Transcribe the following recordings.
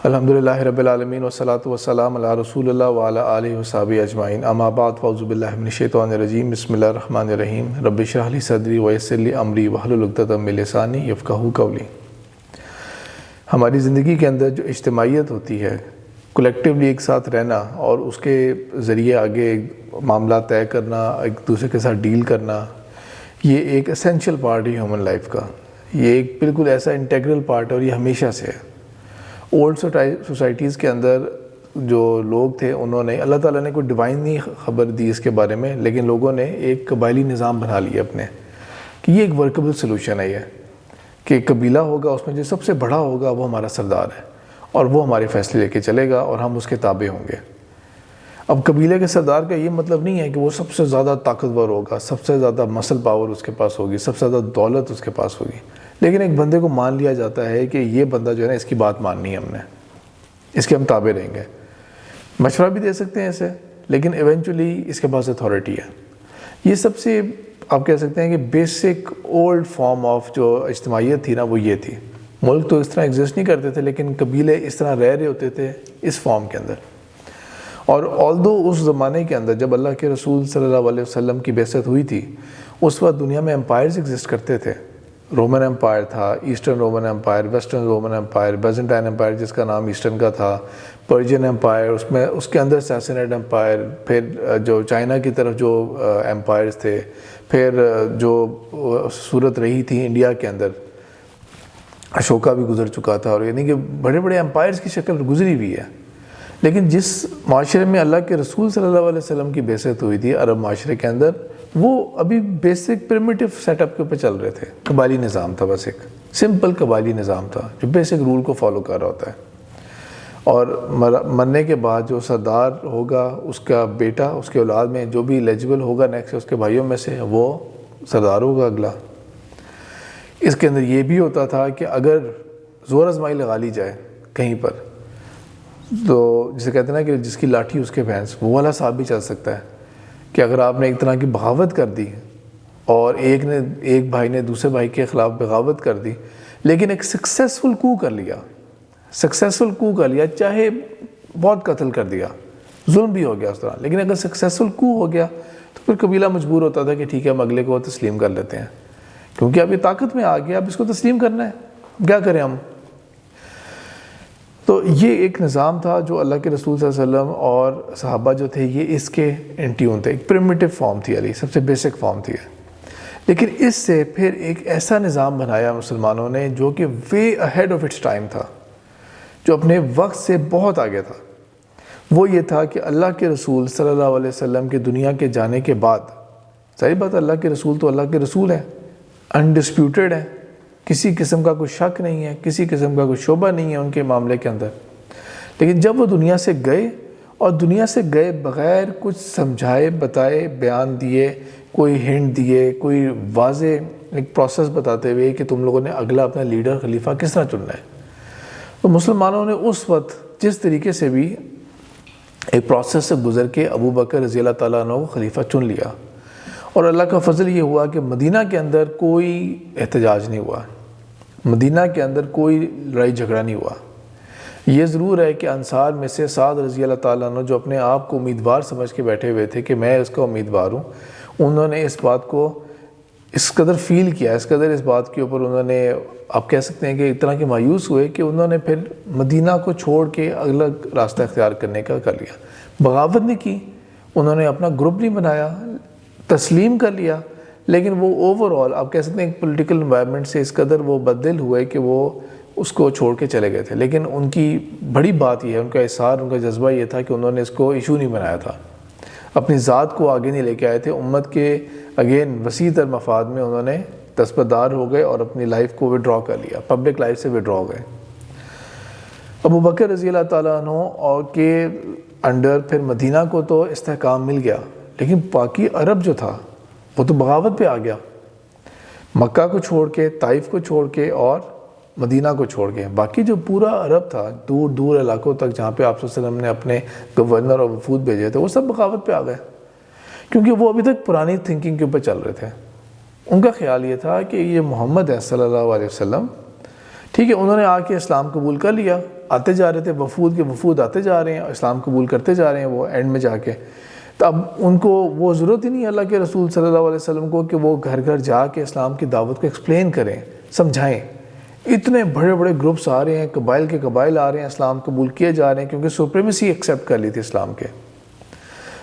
الحمدللہ رب العالمین والصلاة والسلام علی رسول اللہ وعلی آلہ وصحبہ اجمعین، اما بعد فاعوذ باللہ من الشیطان الرجیم، بسم اللہ الرحمن الرحیم۔ رب اشرح لی صدری ویسر لی امری واحلل عقدۃ من لسانی یفقہوا قولی۔ ہماری زندگی کے اندر جو اجتماعیت ہوتی ہے، کلیکٹیولی ایک ساتھ رہنا اور اس کے ذریعے آگے معاملات طے کرنا، ایک دوسرے کے ساتھ ڈیل کرنا، یہ ایک اسینشیل پارٹ ہے ہیومن لائف کا۔ یہ ایک بالکل ایسا انٹیگرل پارٹ ہے اور یہ ہمیشہ سے ہے۔ اولڈ سوسائٹیز کے اندر جو لوگ تھے انہوں نے، اللہ تعالیٰ نے کوئی ڈیوائن نہیں خبر دی اس کے بارے میں، لیکن لوگوں نے ایک قبائلی نظام بنا لیا اپنے کہ یہ ایک ورکبل سلوشن ہے، یہ کہ ایک قبیلہ ہوگا، اس میں جو سب سے بڑا ہوگا وہ ہمارا سردار ہے اور وہ ہمارے فیصلے لے کے چلے گا اور ہم اس کے تابع ہوں گے۔ اب قبیلے کے سردار کا یہ مطلب نہیں ہے کہ وہ سب سے زیادہ طاقتور ہوگا، سب سے زیادہ مسل پاور اس کے پاس ہوگی، سب سے زیادہ دولت اس کے پاس ہوگی، لیکن ایک بندے کو مان لیا جاتا ہے کہ یہ بندہ جو ہے نا، اس کی بات ماننی ہے ہم نے، اس کے ہم تابع رہیں گے۔ مشورہ بھی دے سکتے ہیں اسے، لیکن ایونچولی اس کے پاس اتھارٹی ہے۔ یہ سب سے آپ کہہ سکتے ہیں کہ بیسک اولڈ فارم آف جو اجتماعیت تھی نا، وہ یہ تھی۔ ملک تو اس طرح ایگزسٹ نہیں کرتے تھے، لیکن قبیلے اس طرح رہ رہے ہوتے تھے اس فارم کے اندر۔ اور آلدو اس زمانے کے اندر جب اللہ کے رسول صلی اللہ علیہ وسلم کی بعثت ہوئی تھی، اس وقت دنیا میں امپائرز ایگزسٹ کرتے تھے۔ رومن امپائر تھا، eastern Roman empire, western Roman empire, Byzantine empire جس کا نام ایسٹرن کا تھا، پرشین امپائر، اس کے اندر ساسینیڈ امپائر، پھر جو چائنا کی طرف جو امپائرز تھے، پھر جو صورت رہی تھی انڈیا کے اندر، اشوکا بھی گزر چکا تھا، اور یعنی کہ بڑے بڑے امپائرز کی شکل گزری ہوئی ہے۔ لیکن جس معاشرے میں اللہ کے رسول صلی اللہ علیہ وسلم کی بعثت ہوئی تھی، عرب معاشرے کے اندر، وہ ابھی بیسک پریمیٹیو سیٹ اپ کے اوپر چل رہے تھے۔ قبائلی نظام تھا، بس ایک سمپل قبائلی نظام تھا جو بیسک رول کو فالو کر رہا ہوتا ہے۔ اور مرنے کے بعد جو سردار ہوگا، اس کا بیٹا، اس کے اولاد میں جو بھی ایلیجیبل ہوگا نیکسٹ اس کے بھائیوں میں سے، وہ سردار ہوگا اگلا۔ اس کے اندر یہ بھی ہوتا تھا کہ اگر زور آزمائی لگا لی جائے کہیں پر، تو جسے کہتے ہیں نا کہ جس کی لاٹھی اس کے بھینس، وہ والا صاحب بھی چل سکتا ہے کہ اگر آپ نے ایک طرح کی بغاوت کر دی اور ایک بھائی نے دوسرے بھائی کے خلاف بغاوت کر دی، لیکن ایک سکسیسفل کو کر لیا، چاہے بہت قتل کر دیا، ظلم بھی ہو گیا اس طرح، لیکن اگر سکسیسفل کو ہو گیا تو پھر قبیلہ مجبور ہوتا تھا کہ ٹھیک ہے، ہم اگلے کو تسلیم کر لیتے ہیں، کیونکہ اب یہ طاقت میں آ گیا، اب اس کو تسلیم کرنا ہے، کیا کریں ہم۔ تو یہ ایک نظام تھا جو اللہ کے رسول صلی اللہ علیہ وسلم اور صحابہ جو تھے، یہ اس کے انٹیون تھے، ایک پریمیٹیو فارم تھی، علی سب سے بیسک فارم تھی۔ لیکن اس سے پھر ایک ایسا نظام بنایا مسلمانوں نے جو کہ وے اہیڈ آف اٹس ٹائم تھا، جو اپنے وقت سے بہت آگے تھا۔ وہ یہ تھا کہ اللہ کے رسول صلی اللہ علیہ وسلم کے دنیا کے جانے کے بعد، ظاہر بات اللہ کے رسول تو اللہ کے رسول ہیں، انڈسپیوٹیڈ ہیں، کسی قسم کا کوئی شک نہیں ہے، کسی قسم کا کوئی شعبہ نہیں ہے ان کے معاملے کے اندر۔ لیکن جب وہ دنیا سے گئے، اور دنیا سے گئے بغیر کچھ سمجھائے، بتائے، بیان دیے، کوئی ہنٹ دیے، کوئی واضح ایک پروسیس بتاتے ہوئے کہ تم لوگوں نے اگلا اپنا لیڈر، خلیفہ کس طرح چننا ہے، تو مسلمانوں نے اس وقت جس طریقے سے بھی ایک پروسیس سے گزر کے ابو بکر رضی اللہ تعالیٰ عنہ کو خلیفہ چن لیا۔ اور اللہ کا فضل یہ ہوا کہ مدینہ کے اندر کوئی احتجاج نہیں ہوا، مدینہ کے اندر کوئی لڑائی جھگڑا نہیں ہوا۔ یہ ضرور ہے کہ انصار میں سے سعد رضی اللہ تعالیٰ عنہ جو اپنے آپ کو امیدوار سمجھ کے بیٹھے ہوئے تھے کہ میں اس کا امیدوار ہوں، انہوں نے اس بات کو اس قدر فیل کیا، اس قدر اس بات کے اوپر انہوں نے، آپ کہہ سکتے ہیں کہ اتنا کہ مایوس ہوئے کہ انہوں نے پھر مدینہ کو چھوڑ کے الگ راستہ اختیار کرنے کا کر لیا۔ بغاوت نہیں کی، انہوں نے اپنا گروپ نہیں بنایا، تسلیم کر لیا، لیکن وہ اوورآل آپ کہہ سکتے ہیں ایک پولیٹیکل انوائرمنٹ سے اس قدر وہ بدل ہوئے کہ وہ اس کو چھوڑ کے چلے گئے تھے۔ لیکن ان کی بڑی بات یہ ہے، ان کا احسار، ان کا جذبہ یہ تھا کہ انہوں نے اس کو ایشو نہیں بنایا تھا، اپنی ذات کو آگے نہیں لے کے آئے تھے، امت کے اگین وسیع تر مفاد میں انہوں نے دستبردار ہو گئے اور اپنی لائف کو وڈرا کر لیا، پبلک لائف سے وڈرا ہو گئے۔ ابو بکر رضی اللہ تعالیٰ عنہ اور کے انڈر پھر مدینہ کو تو استحکام مل گیا، لیکن باقی عرب جو تھا وہ تو بغاوت پہ آ گیا، مکہ کو چھوڑ کے، طائف کو چھوڑ کے اور مدینہ کو چھوڑ کے، باقی جو پورا عرب تھا، دور دور علاقوں تک جہاں پہ آپ صلی اللہ علیہ وسلم نے اپنے گورنر اور وفود بھیجے تھے، وہ سب بغاوت پہ آ گئے، کیونکہ وہ ابھی تک پرانی تھنکنگ کے اوپر چل رہے تھے۔ ان کا خیال یہ تھا کہ یہ محمد ہے صلی اللہ علیہ وسلم، ٹھیک ہے، انہوں نے آ کے اسلام قبول کر لیا، آتے جا رہے تھے، وفود کے وفود آتے جا رہے ہیں، اسلام قبول کرتے جا رہے ہیں وہ اینڈ میں جا کے. تو اب ان کو وہ ضرورت ہی نہیں ہے اللہ کے رسول صلی اللہ علیہ وسلم کو کہ وہ گھر گھر جا کے اسلام کی دعوت کو ایکسپلین کریں، سمجھائیں. اتنے بڑے بڑے گروپس آ رہے ہیں، قبائل کے قبائل آ رہے ہیں، اسلام قبول کیے جا رہے ہیں کیونکہ سپریمیسی ایکسیپٹ کر لی تھی اسلام کے.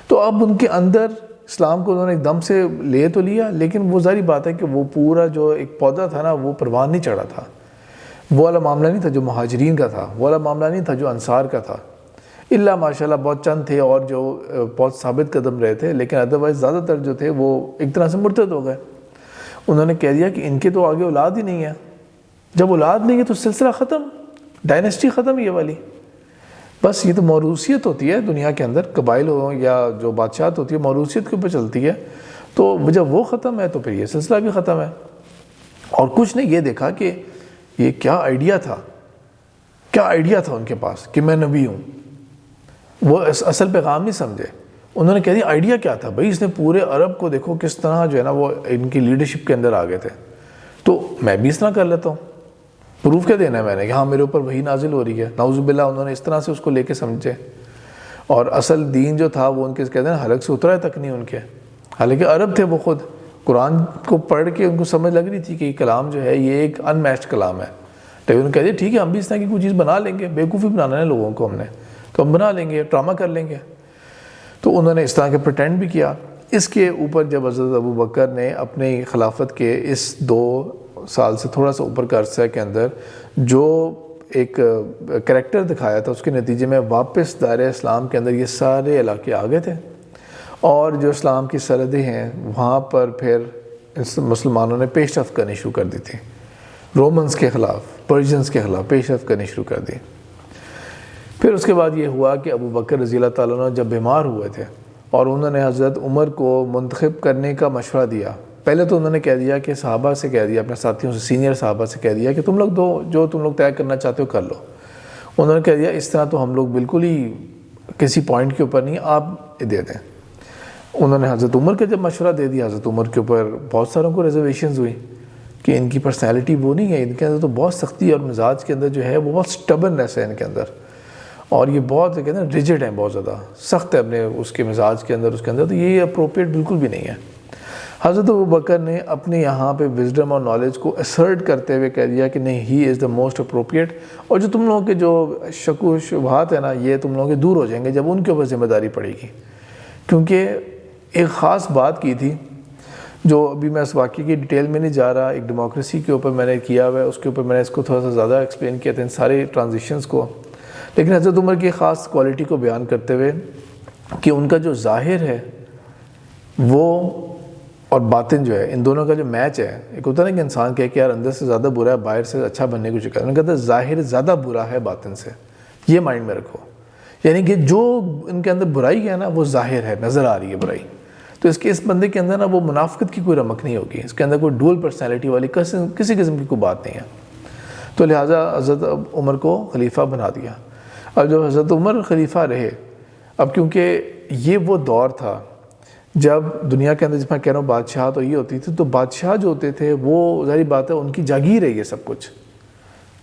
تو اب ان کے اندر اسلام کو انہوں نے ایک دم سے لے تو لیا، لیکن وہ ظاہری بات ہے کہ وہ پورا جو ایک پودا تھا نا وہ پروان نہیں چڑھا تھا. وہ والا معاملہ نہیں تھا جو مہاجرین کا تھا، وہ والا معاملہ نہیں تھا جو انصار کا تھا. اللہ ماشاءاللہ بہت چند تھے اور جو بہت ثابت قدم رہے تھے، لیکن ادروائز زیادہ تر جو تھے وہ ایک طرح سے مرتد ہو گئے. انہوں نے کہہ دیا کہ ان کے تو آگے اولاد ہی نہیں ہے. جب اولاد نہیں ہے تو سلسلہ ختم، ڈائنسٹی ختم یہ والی. بس یہ تو موروثیت ہوتی ہے دنیا کے اندر، قبائل ہو یا جو بادشاہت ہوتی ہے موروثیت کے اوپر چلتی ہے. تو جب وہ ختم ہے تو پھر یہ سلسلہ بھی ختم ہے. اور کچھ نے یہ دیکھا کہ یہ کیا آئیڈیا تھا ان کے پاس کہ میں نبی ہوں. وہ اصل پیغام نہیں سمجھے. انہوں نے کہہ دیا آئیڈیا کیا تھا بھائی، اس نے پورے عرب کو دیکھو کس طرح جو ہے نا وہ ان کی لیڈرشپ کے اندر آ گئے تھے، تو میں بھی اس طرح کر لیتا ہوں. پروف کیا دینا ہے میں نے کہ ہاں میرے اوپر وحی نازل ہو رہی ہے. نعوذ باللہ انہوں نے اس طرح سے اس کو لے کے سمجھے. اور اصل دین جو تھا وہ ان کے کہتے ہیں حلق سے اترا تک نہیں ان کے، حالانکہ عرب تھے وہ خود. قرآن کو پڑھ کے ان کو سمجھ لگ رہی تھی کہ یہ کلام جو ہے یہ ایک ان میچڈ کلام ہے. لیکن انہوں نے کہہ دیا ٹھیک ہے ہم بھی اس طرح کی کوئی چیز بنا لیں گے، بیوقوفی بنانا ہے لوگوں کو ہم نے، تو ہم بنا لیں گے، ڈرامہ کر لیں گے. تو انہوں نے اس طرح کے پریٹینڈ بھی کیا. اس کے اوپر جب حضرت ابو بکر نے اپنی خلافت کے اس 2 سال سے تھوڑا سا اوپر کا عرصہ کے اندر جو ایک کریکٹر دکھایا تھا، اس کے نتیجے میں واپس دائرہ اسلام کے اندر یہ سارے علاقے آ گئے تھے. اور جو اسلام کی سرحدیں ہیں وہاں پر پھر مسلمانوں نے پیش رفت کرنی شروع کر دی تھی. رومنز کے خلاف، پرشینز کے خلاف پیش رفت کرنی شروع کر دی. پھر اس کے بعد یہ ہوا کہ ابو بکر رضی اللہ تعالیٰ عنہ جب بیمار ہوئے تھے اور انہوں نے حضرت عمر کو منتخب کرنے کا مشورہ دیا. پہلے تو انہوں نے کہہ دیا کہ صحابہ سے کہہ دیا، اپنے ساتھیوں سے، سینئر صحابہ سے کہہ دیا کہ تم لوگ جو تم لوگ طے کرنا چاہتے ہو کر لو. انہوں نے کہہ دیا اس طرح تو ہم لوگ بالکل ہی کسی پوائنٹ کے اوپر نہیں، آپ دے دیں. انہوں نے حضرت عمر کا جب مشورہ دے دیا، حضرت عمر کے اوپر بہت ساروں کو ریزرویشنز ہوئی کہ ان کی پرسنالٹی وہ نہیں ہے، ان کے اندر تو بہت سختی اور مزاج کے اندر جو ہے وہ بہت سٹبرنیس ہے ان کے اندر، اور یہ بہت کہتے ہیں ریجڈ ہیں، بہت زیادہ سخت ہے اپنے اس کے مزاج کے اندر، اس کے اندر. تو یہ اپروپریٹ بالکل بھی نہیں ہے. حضرت ابو بکر نے اپنے یہاں پہ وزڈم اور نالج کو اسرٹ کرتے ہوئے کہہ دیا کہ نہیں، ہی از دا موسٹ اپروپریٹ. اور جو تم لوگوں کے جو شک و شبہات ہیں نا یہ تم لوگوں کے دور ہو جائیں گے جب ان کے اوپر ذمہ داری پڑے گی. کیونکہ ایک خاص بات کی تھی جو ابھی میں اس واقعے کی ڈیٹیل میں نہیں جا رہا، ایک ڈیموکریسی کے اوپر میں نے کیا ہوا ہے، اس کے اوپر میں نے اس کو تھوڑا سا زیادہ ایکسپلین کیا تھا ان سارے ٹرانزیشنز کو. لیکن حضرت عمر کی خاص کوالٹی کو بیان کرتے ہوئے کہ ان کا جو ظاہر ہے وہ اور باطن جو ہے، ان دونوں کا جو میچ ہے، ایک ہوتا ہے نا کہ انسان کہے کہ یار اندر سے زیادہ برا ہے، باہر سے اچھا بننے کی کوشش. انہوں نے کہا تھا ظاہر زیادہ برا ہے باطن سے. یہ مائنڈ میں رکھو، یعنی کہ جو ان کے اندر برائی ہے نا وہ ظاہر ہے، نظر آ رہی ہے برائی. تو اس بندے کے اندر نا وہ منافقت کی کوئی رمق نہیں ہوگی، اس کے اندر کوئی ڈول پرسنالٹی والی کسی قسم کی کوئی بات نہیں ہے. تو لہٰذا حضرت عمر کو خلیفہ بنا دیا. اب جب حضرت عمر خلیفہ رہے، اب کیونکہ یہ وہ دور تھا جب دنیا کے اندر، جس میں کہہ رہا ہوں بادشاہ تو یہ ہوتی تھی، تو بادشاہ جو ہوتے تھے وہ ظاہری بات ہے ان کی جاگیر ہے، یہ سب کچھ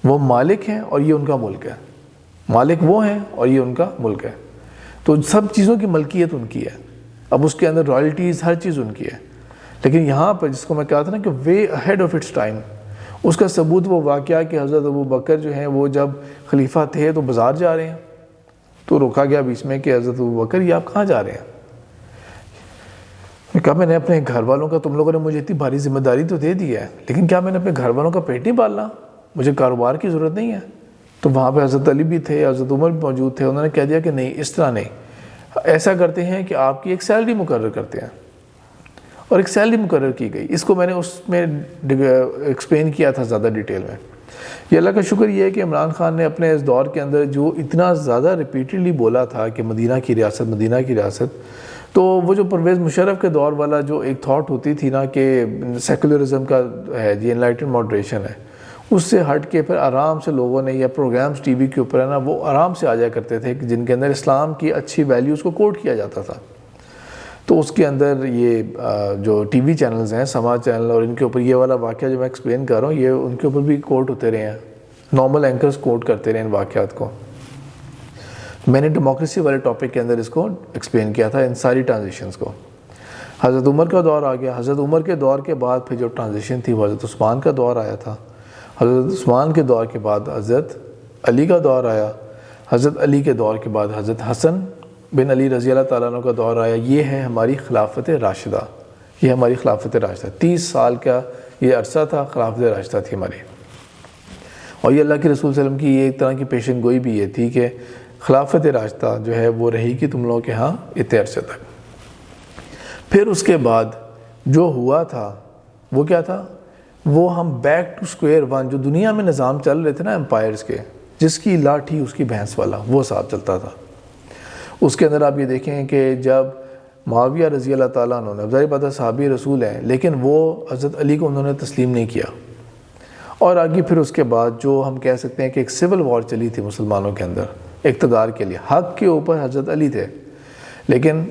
وہ مالک ہیں اور یہ ان کا ملک ہے. مالک وہ ہیں اور یہ ان کا ملک ہے، تو سب چیزوں کی ملکیت ان کی ہے. اب اس کے اندر رائلٹیز ہر چیز ان کی ہے. لیکن یہاں پر جس کو میں کہا تھا نا کہ وے اہیڈ آف اٹس ٹائم، اس کا ثبوت وہ واقعہ کہ حضرت ابو بکر جو ہیں وہ جب خلیفہ تھے تو بازار جا رہے ہیں، تو روکا گیا بیچ میں کہ حضرت ابو بکر یہ آپ کہاں جا رہے ہیں؟ کہا میں نے اپنے گھر والوں کا، تم لوگوں نے مجھے اتنی بھاری ذمہ داری تو دے دی ہے، لیکن کیا میں نے اپنے گھر والوں کا پیٹ نہیں پالنا؟ مجھے کاروبار کی ضرورت نہیں ہے. تو وہاں پہ حضرت علی بھی تھے، حضرت عمر بھی موجود تھے. انہوں نے کہہ دیا کہ نہیں، اس طرح نہیں، ایسا کرتے ہیں کہ آپ کی ایک سیلری مقرر کرتے ہیں. اور ایک سیلری مقرر کی گئی. اس کو میں نے اس میں ایکسپلین کیا تھا زیادہ ڈیٹیل میں. یہ اللہ کا شکر یہ ہے کہ عمران خان نے اپنے اس دور کے اندر جو اتنا زیادہ ریپیٹڈلی بولا تھا کہ مدینہ کی ریاست، مدینہ کی ریاست، تو وہ جو پرویز مشرف کے دور والا جو ایک تھاٹ ہوتی تھی نا کہ سیکولرزم کا ہے جی، انلائٹن ماڈریشن ہے، اس سے ہٹ کے پھر آرام سے لوگوں نے، یا پروگرامز ٹی وی کے اوپر ہے نا وہ آرام سے آ جایا کرتے تھے کہ جن کے اندر اسلام کی اچھی ویلیوز کو کوٹ کیا جاتا تھا. تو اس کے اندر یہ جو ٹی وی چینلز ہیں، سما چینل، اور ان کے اوپر یہ والا واقعہ جو میں ایکسپلین کر رہا ہوں یہ ان کے اوپر بھی کوٹ ہوتے رہے ہیں. نارمل اینکرز کوٹ کرتے رہے ان واقعات کو. میں نے ڈیموکریسی والے ٹاپک کے اندر اس کو ایکسپلین کیا تھا ان ساری ٹرانزیشنز کو. حضرت عمر کا دور آ گیا. حضرت عمر کے دور کے بعد پھر جو ٹرانزیشن تھی وہ حضرت عثمان کا دور آیا تھا. حضرت عثمان کے دور کے بعد حضرت علی کا دور آیا. حضرت علی کے دور کے بعد حضرت حسن بن علی رضی اللہ تعالیٰ عنہ کا دور آیا. یہ ہے ہماری خلافت راشدہ. یہ ہماری خلافت راشدہ 30 سال کا یہ عرصہ تھا. خلافت راشدہ تھی ہماری. اور یہ اللہ کے رسول صلی اللہ علیہ وسلم کی یہ ایک طرح کی پیشن گوئی بھی یہ تھی کہ خلافت راشدہ جو ہے وہ رہی کہ تم لوگوں کے ہاں اتنے عرصے تک. پھر اس کے بعد جو ہوا تھا وہ کیا تھا؟ وہ ہم بیک ٹو اسکوائر ون، جو دنیا میں نظام چل رہے تھے نا امپائرز کے، جس کی لاٹھی اس کی بھینس والا، وہ صاحب چلتا تھا. اس کے اندر آپ یہ دیکھیں کہ جب معاویہ رضی اللہ تعالیٰ عنہ نے، ظاہر بات ہے صحابی رسول ہیں، لیکن وہ حضرت علی کو انہوں نے تسلیم نہیں کیا. اور آگے پھر اس کے بعد جو ہم کہہ سکتے ہیں کہ ایک سول وار چلی تھی مسلمانوں کے اندر اقتدار کے لیے. حق کے اوپر حضرت علی تھے، لیکن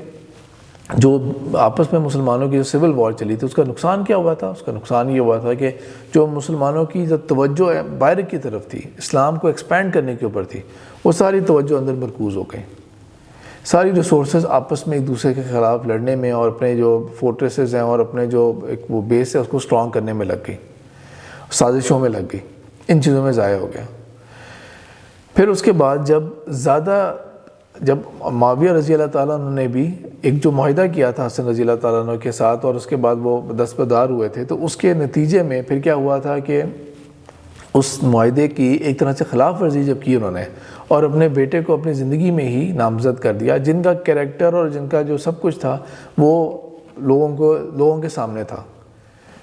جو آپس میں مسلمانوں کی جو سول وار چلی تھی اس کا نقصان کیا ہوا تھا؟ اس کا نقصان یہ ہوا تھا کہ جو مسلمانوں کی جو توجہ باہر کی طرف تھی، اسلام کو ایکسپینڈ کرنے کے اوپر تھی، وہ ساری توجہ اندر مرکوز ہو گئی. ساری ریسورسز آپس میں ایک دوسرے کے خلاف لڑنے میں اور اپنے جو فورٹریسز ہیں اور اپنے جو ایک وہ بیس ہے اس کو اسٹرانگ کرنے میں لگ گئی، سازشوں میں لگ گئی، ان چیزوں میں ضائع ہو گیا. پھر اس کے بعد جب معاویہ رضی اللہ تعالیٰ عنہ نے بھی ایک جو معاہدہ کیا تھا حسن رضی اللہ تعالیٰ عنہ کے ساتھ، اور اس کے بعد وہ دستبردار ہوئے تھے، تو اس کے نتیجے میں پھر کیا ہوا تھا کہ اس معاہدے کی ایک طرح سے خلاف ورزی جب کی انہوں نے، اور اپنے بیٹے کو اپنی زندگی میں ہی نامزد کر دیا، جن کا کیریکٹر اور جن کا جو سب کچھ تھا وہ لوگوں کے سامنے تھا،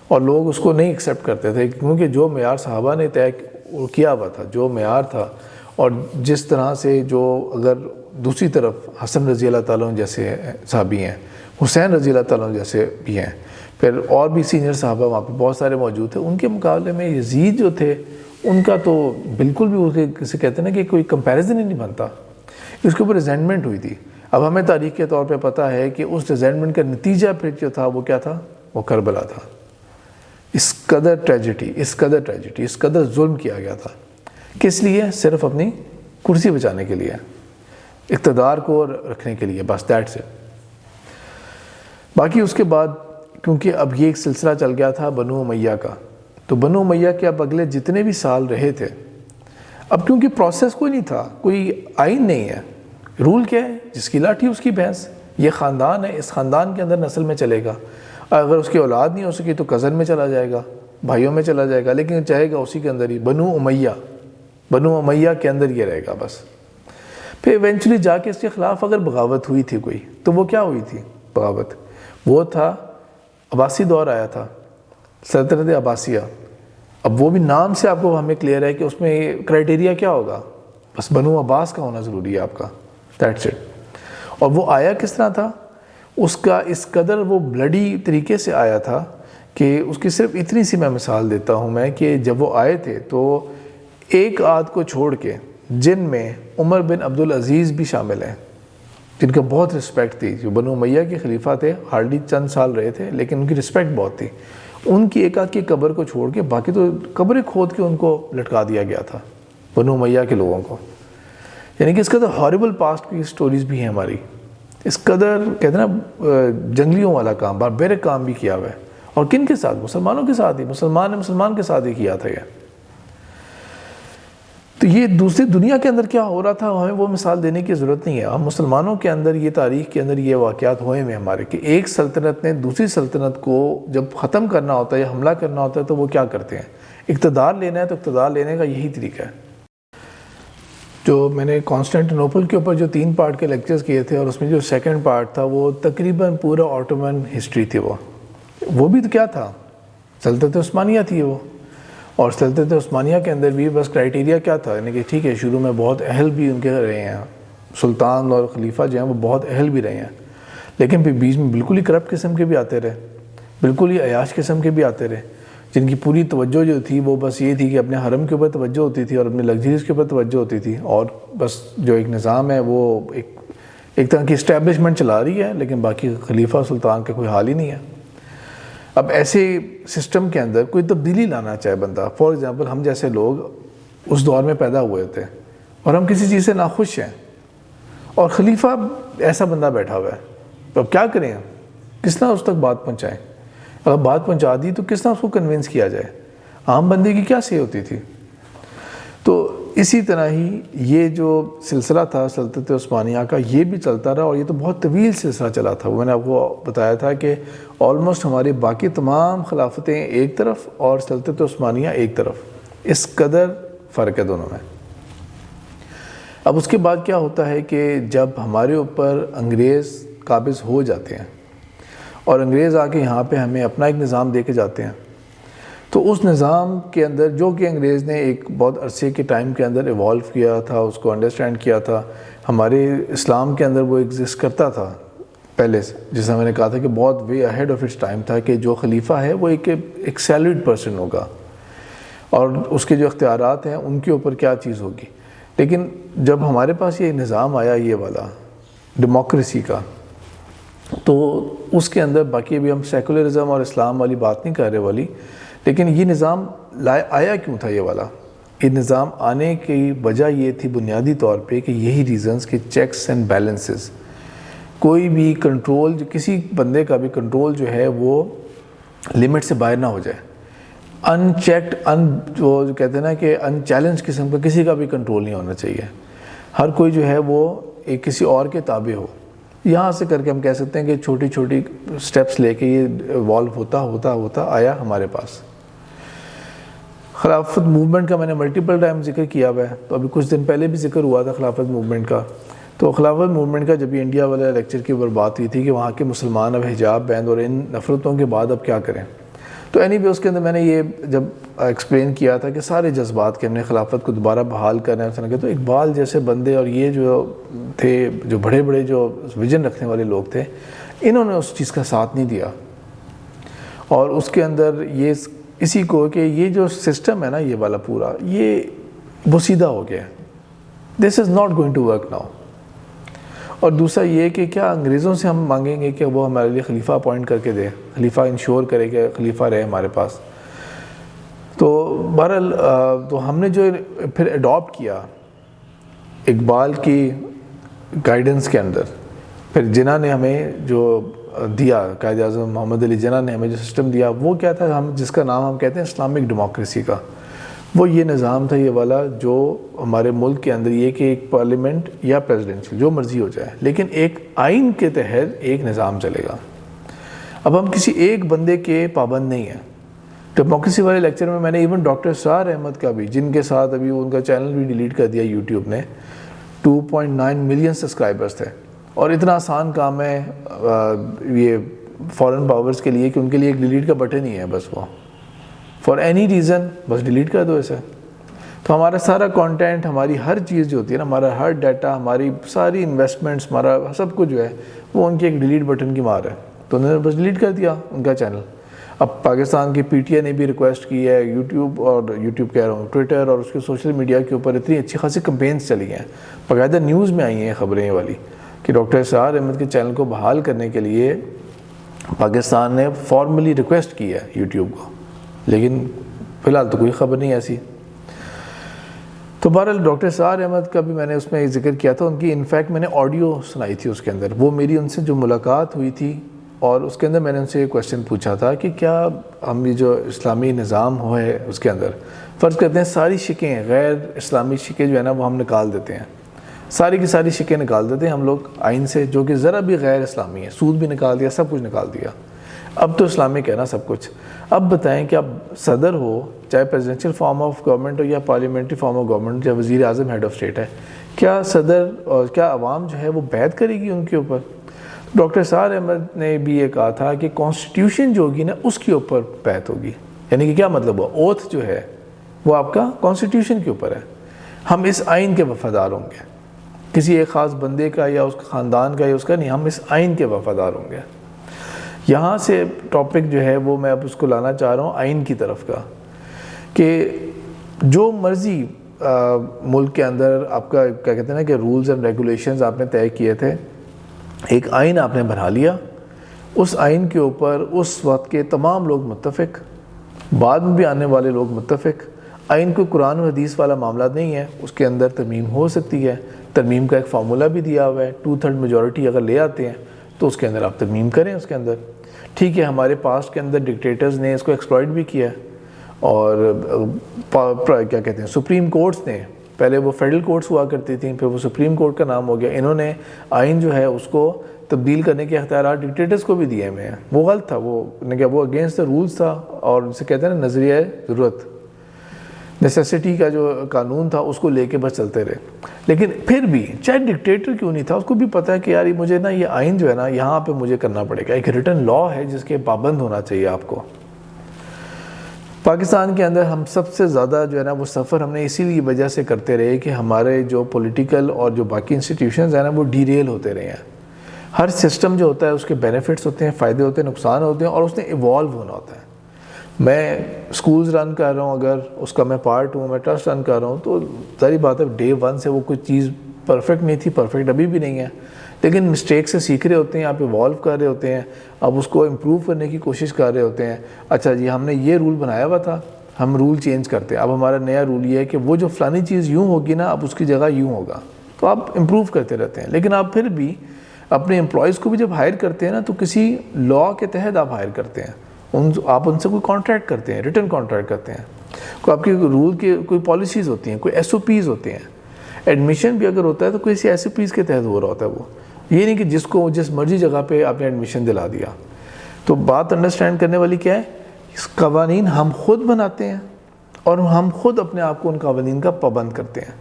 اور لوگ اس کو نہیں ایکسیپٹ کرتے تھے، کیونکہ جو معیار صحابہ نے طے کیا ہوا تھا، جو معیار تھا، اور جس طرح سے جو اگر دوسری طرف حسن رضی اللہ تعالیٰ عنہ جیسے صحابی ہیں، حسین رضی اللہ تعالیٰ عنہ جیسے بھی ہیں، پھر اور بھی سینئر صحابہ وہاں پہ بہت سارے موجود تھے، ان کے مقابلے میں یزید جو تھے ان کا تو بالکل بھی اسے کہتے ہیں نا کہ کوئی کمپیریزن ہی نہیں بنتا. اس کے اوپر ریزینٹمنٹ ہوئی تھی. اب ہمیں تاریخ کے طور پہ پتہ ہے کہ اس ریزینٹمنٹ کا نتیجہ پھر جو تھا وہ کیا تھا؟ وہ کربلا تھا. اس قدر ٹریجڈی، اس قدر ظلم کیا گیا تھا. کس لیے؟ صرف اپنی کرسی بچانے کے لیے، اقتدار کو رکھنے کے لیے، بس دیٹس اٹ. باقی اس کے بعد کیونکہ اب یہ ایک سلسلہ چل گیا تھا بنو امیہ کا، تو بنو امیہ کے اب اگلے جتنے بھی سال رہے تھے، اب کیونکہ پروسیس کوئی نہیں تھا، کوئی آئین نہیں ہے، رول کیا ہے؟ جس کی لاٹھی اس کی بھینس. یہ خاندان ہے، اس خاندان کے اندر نسل میں چلے گا. اگر اس کی اولاد نہیں ہو سکی تو کزن میں چلا جائے گا، بھائیوں میں چلا جائے گا، لیکن چاہے گا اسی کے اندر ہی بنو امیہ کے اندر یہ رہے گا بس. پھر ایونچولی جا کے اس کے خلاف اگر بغاوت ہوئی تھی کوئی، تو وہ کیا ہوئی تھی بغاوت؟ وہ تھا عباسی دور آیا تھا، سلطنت عباسیہ. اب وہ بھی نام سے آپ کو ہمیں کلیئر ہے کہ اس میں کرائٹیریا کیا ہوگا، بس بنو عباس کا ہونا ضروری ہے آپ کا، دیٹس اٹ. اور وہ آیا کس طرح تھا؟ اس کا اس قدر وہ بلڈی طریقے سے آیا تھا کہ اس کی صرف اتنی سی میں مثال دیتا ہوں میں کہ جب وہ آئے تھے تو ایک آدھ کو چھوڑ کے، جن میں عمر بن عبدالعزیز بھی شامل ہیں، جن کا بہت رسپیکٹ تھی، جو بنو امیہ کے خلیفہ تھے، ہارڈلی چند سال رہے تھے لیکن ان کی رسپیکٹ بہت تھی. ان کی ایک آدھ کی قبر کو چھوڑ کے باقی تو قبریں کھود کے ان کو لٹکا دیا گیا تھا، بنو امیہ کے لوگوں کو. یعنی کہ اس قدر ہاربل پاسٹ کی سٹوریز بھی ہیں ہماری، اس قدر کہتے ہیں نا جنگلیوں والا کام، باربیرک کام بھی کیا ہوا ہے. اور کن کے ساتھ؟ مسلمانوں کے ساتھ ہی، مسلمان نے مسلمان کے ساتھ ہی کیا تھا یہ. تو یہ دوسری دنیا کے اندر کیا ہو رہا تھا ہمیں وہ مثال دینے کی ضرورت نہیں ہے. ہم مسلمانوں کے اندر یہ تاریخ کے اندر یہ واقعات ہوئے ہیں ہمارے کہ ایک سلطنت نے دوسری سلطنت کو جب ختم کرنا ہوتا ہے یا حملہ کرنا ہوتا ہے تو وہ کیا کرتے ہیں؟ اقتدار لینا ہے تو اقتدار لینے کا یہی طریقہ ہے. جو میں نے کانسٹینٹینوپل کے اوپر جو 3 پارٹ کے لیکچرز کیے تھے، اور اس میں جو سیکنڈ پارٹ تھا وہ تقریباً پورا آٹومن ہسٹری تھی. وہ بھی تو کیا تھا؟ سلطنت عثمانیہ تھی وہ. اور سلطنت عثمانیہ کے اندر بھی بس کرائٹیریا کیا تھا؟ یعنی کہ ٹھیک ہے شروع میں بہت اہل بھی ان کے رہے ہیں، سلطان اور خلیفہ جو ہیں وہ بہت اہل بھی رہے ہیں، لیکن پھر بیچ میں بالکل ہی کرپٹ قسم کے بھی آتے رہے، بالکل ہی عیاش قسم کے بھی آتے رہے، جن کی پوری توجہ جو تھی وہ بس یہ تھی کہ اپنے حرم کے اوپر توجہ ہوتی تھی اور اپنے لگژریز کے اوپر توجہ ہوتی تھی، اور بس جو ایک نظام ہے وہ ایک طرح کی اسٹیبلشمنٹ چلا رہی ہے، لیکن باقی خلیفہ سلطان کا کوئی حال ہی نہیں ہے. اب ایسے سسٹم کے اندر کوئی تبدیلی لانا چاہے بندہ، فار ایگزامپل ہم جیسے لوگ اس دور میں پیدا ہوئے تھے اور ہم کسی چیز سے ناخوش ہیں اور خلیفہ ایسا بندہ بیٹھا ہوا ہے، تو اب کیا کریں ہم؟ کس طرح اس تک بات پہنچائیں؟ اگر بات پہنچا دی تو کس طرح اس کو کنونس کیا جائے؟ عام بندے کی کیا صحیح ہوتی تھی؟ تو اسی طرح ہی یہ جو سلسلہ تھا سلطنت عثمانیہ کا یہ بھی چلتا رہا، اور یہ تو بہت طویل سلسلہ چلا تھا۔ وہ میں نے آپ کو بتایا تھا کہ آلموسٹ ہماری باقی تمام خلافتیں ایک طرف اور سلطنت عثمانیہ ایک طرف، اس قدر فرق ہے دونوں میں۔ اب اس کے بعد کیا ہوتا ہے کہ جب ہمارے اوپر انگریز قابض ہو جاتے ہیں اور انگریز آ کے یہاں پہ ہمیں اپنا ایک نظام دے کے جاتے ہیں، تو اس نظام کے اندر جو کہ انگریز نے ایک بہت عرصے کے ٹائم کے اندر ایوالو کیا تھا، اس کو انڈرسٹینڈ کیا تھا، ہمارے اسلام کے اندر وہ ایگزسٹ کرتا تھا پہلے سے، جیسا میں نے کہا تھا کہ بہت وے اہیڈ آف اٹس ٹائم تھا کہ جو خلیفہ ہے وہ ایک سیلریڈ پرسن ہوگا اور اس کے جو اختیارات ہیں ان کے اوپر کیا چیز ہوگی۔ لیکن جب ہمارے پاس یہ نظام آیا یہ والا ڈیموکریسی کا، تو اس کے اندر باقی ابھی ہم سیکولرزم اور اسلام والی بات نہیں کر رہے والی، لیکن یہ نظام آیا کیوں تھا یہ والا؟ یہ نظام آنے کی وجہ یہ تھی بنیادی طور پہ کہ یہی ریزنز کہ چیکس اینڈ بیلنسز، کوئی بھی کنٹرول، کسی بندے کا بھی کنٹرول جو ہے وہ لمٹ سے باہر نہ ہو جائے، ان چیکڈ جو کہتے ہیں نا کہ ان چیلنج قسم کا کسی کا بھی کنٹرول نہیں ہونا چاہیے، ہر کوئی جو ہے وہ ایک کسی اور کے تابع ہو۔ یہاں سے کر کے ہم کہہ سکتے ہیں کہ چھوٹی چھوٹی سٹیپس لے کے یہ ایوالو ہوتا آیا ہمارے پاس۔ خلافت موومنٹ کا میں نے ملٹیپل ٹائم ذکر کیا ہوا ہے، تو ابھی کچھ دن پہلے بھی ذکر ہوا تھا خلافت موومنٹ کا۔ تو خلافت موومنٹ کا جب یہ انڈیا والا لیکچر کی بات ہوئی تھی کہ وہاں کے مسلمان اب حجاب بین اور ان نفرتوں کے بعد اب کیا کریں، تو اینی وے اس کے اندر میں نے یہ جب ایکسپلین کیا تھا کہ سارے جذبات کے ہم نے خلافت کو دوبارہ بحال کرنا ہے، تو اقبال جیسے بندے اور یہ جو تھے جو بڑے بڑے جو ویژن رکھنے والے لوگ تھے، انہوں نے اس چیز کا ساتھ نہیں دیا، اور اس کے اندر یہ اسی کو کہ یہ جو سسٹم ہے نا یہ والا پورا یہ بوسیدہ ہو گیا، this is not going to work now. اور دوسرا یہ کہ کیا انگریزوں سے ہم مانگیں گے کہ وہ ہمارے لیے خلیفہ اپوائنٹ کر کے دے، خلیفہ انشور کرے کہ خلیفہ رہے ہمارے پاس؟ تو بہرحال تو ہم نے جو پھر اڈاپٹ کیا اقبال کی گائیڈنس کے اندر، پھر جناح نے ہمیں جو دیا، قائد اعظم محمد علی جناح نے ہمیں جو سسٹم دیا وہ کیا تھا، ہم جس کا نام ہم کہتے ہیں اسلامک ڈیموکریسی کا، وہ یہ نظام تھا یہ والا جو ہمارے ملک کے اندر یہ کہ ایک پارلیمنٹ یا پریزیڈنشل جو مرضی ہو جائے لیکن ایک آئین کے تحت ایک نظام چلے گا۔ اب ہم کسی ایک بندے کے پابند نہیں ہیں۔ ڈیموکریسی والے لیکچر میں نے ایون ڈاکٹر اسرار احمد کا بھی، جن کے ساتھ ابھی ان کا چینل بھی ڈیلیٹ کر دیا یوٹیوب نے، 2.9 ملین سبسکرائبرز تھے، اور اتنا آسان کام ہے یہ فارن پاورز کے لیے کہ ان کے لیے ایک ڈیلیٹ کا بٹن ہی ہے، بس وہ فار اینی ریزن بس ڈیلیٹ کر دو اسے۔ تو ہمارا سارا کانٹینٹ، ہماری ہر چیز جو ہوتی ہے نا، ہمارا ہر ڈیٹا، ہماری ساری انویسٹمنٹس، ہمارا سب کچھ جو ہے وہ ان کی ایک ڈیلیٹ بٹن کی مار ہے، تو انہوں نے بس ڈیلیٹ کر دیا ان کا چینل۔ اب پاکستان کی پی ٹی آئی نے بھی ریکویسٹ کی ہے، یوٹیوب کہہ رہا ہوں، ٹویٹر اور اس کے سوشل میڈیا کے اوپر اتنی اچھی خاصی کمپینس چلی ہیں، باقاعدہ نیوز میں آئی ہیں خبریں یہ والی کہ ڈاکٹر اسرار احمد کے چینل کو بحال کرنے کے لیے پاکستان نے فارملی ریکویسٹ کی ہے یوٹیوب کو، لیکن فی الحال تو کوئی خبر نہیں ایسی۔ تو بہرحال ڈاکٹر اسرار احمد کا بھی میں نے اس میں ذکر کیا تھا، ان کی انفیکٹ میں نے آڈیو سنائی تھی اس کے اندر، وہ میری ان سے جو ملاقات ہوئی تھی، اور اس کے اندر میں نے ان سے یہ کویشچن پوچھا تھا کہ کیا ہم یہ جو اسلامی نظام ہے اس کے اندر فرض کرتے ہیں ساری شکیں، غیر اسلامی شکیں جو ہے نا وہ ہم نکال دیتے ہیں، ساری کی ساری شکیں نکال دیتے ہیں ہم لوگ آئین سے، جو کہ ذرا بھی غیر اسلامی ہے، سود بھی نکال دیا، سب کچھ نکال دیا، اب تو اسلامک ہے نا سب کچھ۔ اب بتائیں کہ اب صدر ہو، چاہے پریزیڈنشل فارم آف گورنمنٹ ہو یا پارلیمنٹری فارم آف گورنمنٹ، یا وزیر اعظم ہیڈ آف اسٹیٹ ہے، کیا صدر اور کیا عوام جو ہے وہ بیعت کرے گی ان کے اوپر؟ ڈاکٹر اسرار احمد نے بھی یہ کہا تھا کہ کانسٹیٹیوشن جو ہوگی نا اس کے اوپر بیعت ہوگی، یعنی کہ کیا مطلب ہوا، اوتھ جو ہے وہ آپ کا کانسٹیٹیوشن کے اوپر ہے، ہم اس آئین کے وفادار ہوں گے، کسی ایک خاص بندے کا یا اس خاندان کا یا اس کا نہیں، ہم اس آئین کے وفادار ہوں گے۔ یہاں سے ٹاپک جو ہے وہ میں اب اس کو لانا چاہ رہا ہوں آئین کی طرف کا، کہ جو مرضی ملک کے اندر آپ کا کیا کہتے ہیں نا کہ رولز اینڈ ریگولیشنز آپ نے طے کیے تھے، ایک آئین آپ نے بنا لیا، اس آئین کے اوپر اس وقت کے تمام لوگ متفق، بعد میں بھی آنے والے لوگ متفق، آئین کوئی قرآن و حدیث والا معاملہ نہیں ہے، اس کے اندر ترمیم ہو سکتی ہے، ترمیم کا ایک فارمولہ بھی دیا ہوا ہے، 2/3 میجورٹی اگر لے آتے ہیں تو اس کے اندر آپ ترمیم کریں اس کے اندر. ٹھیک ہے، ہمارے پاسٹ کے اندر ڈکٹیٹرز نے اس کو ایکسپلائٹ بھی کیا ہے، اور کیا کہتے ہیں سپریم کورٹس نے، پہلے وہ فیڈرل کورٹس ہوا کرتی تھیں، پھر وہ سپریم کورٹ کا نام ہو گیا، انہوں نے آئین جو ہے اس کو تبدیل کرنے کے اختیارات ڈکٹیٹرز کو بھی دیے ہوئے ہیں. وہ غلط تھا، وہ اگینسٹ دا رولز تھا، اور جسے کہتے ہیں نا نظریہ ضرورت، نیسیسٹی کا جو قانون تھا اس کو لے کے بس چلتے رہے. لیکن پھر بھی چاہے ڈکٹیٹر کیوں نہیں تھا، اس کو بھی پتہ ہے کہ یار مجھے نا یہ آئین جو ہے نا یہاں پہ مجھے کرنا پڑے گا، ایک ریٹن لا ہے جس کے پابند ہونا چاہیے آپ کو. پاکستان کے اندر ہم سب سے زیادہ جو ہے نا وہ سفر ہم نے اسی لیے وجہ سے کرتے رہے کہ ہمارے جو پولیٹیکل اور جو باقی انسٹیٹیوشنز ہیں نا وہ ڈیریل ہوتے رہے ہیں. ہر سسٹم جو ہوتا ہے اس کے بینیفٹس ہوتے ہیں، فائدے ہوتے ہیں، نقصان ہوتے ہیں، اور اس نے ایوالو ہونا ہوتا ہے. میں سکولز رن کر رہا ہوں، اگر اس کا میں پارٹ ہوں، میں ٹرسٹ رن کر رہا ہوں، تو ظاہری بات ہے ڈے 1 سے وہ کوئی چیز پرفیکٹ نہیں تھی، پرفیکٹ ابھی بھی نہیں ہے، لیکن مسٹیک سے سیکھ رہے ہوتے ہیں، آپ ایوالو کر رہے ہوتے ہیں، آپ اس کو امپروو کرنے کی کوشش کر رہے ہوتے ہیں. اچھا جی ہم نے یہ رول بنایا ہوا تھا، ہم رول چینج کرتے ہیں، اب ہمارا نیا رول یہ ہے کہ وہ جو فلانی چیز یوں ہوگی نا اب اس کی جگہ یوں ہوگا، تو آپ امپروو کرتے رہتے ہیں. لیکن آپ پھر بھی اپنے امپلائیز کو بھی جب ہائر کرتے ہیں نا تو کسی لا کے تحت آپ ہائر کرتے ہیں، آپ ان سے کوئی کانٹریکٹ کرتے ہیں، ریٹن کانٹریکٹ کرتے ہیں، کوئی آپ کے رول کے کوئی پالیسیز ہوتی ہیں، کوئی ایس او پیز ہوتے ہیں. ایڈمیشن بھی اگر ہوتا ہے تو کوئی ایسی ایس او پیز کے تحت ہو رہا ہوتا ہے. وہ یہ نہیں کہ جس مرضی جگہ پہ آپ نے ایڈمیشن دلا دیا. تو بات انڈرسٹینڈ کرنے والی کیا ہے، اس قوانین ہم خود بناتے ہیں اور ہم خود اپنے آپ کو ان قوانین کا پابند کرتے ہیں.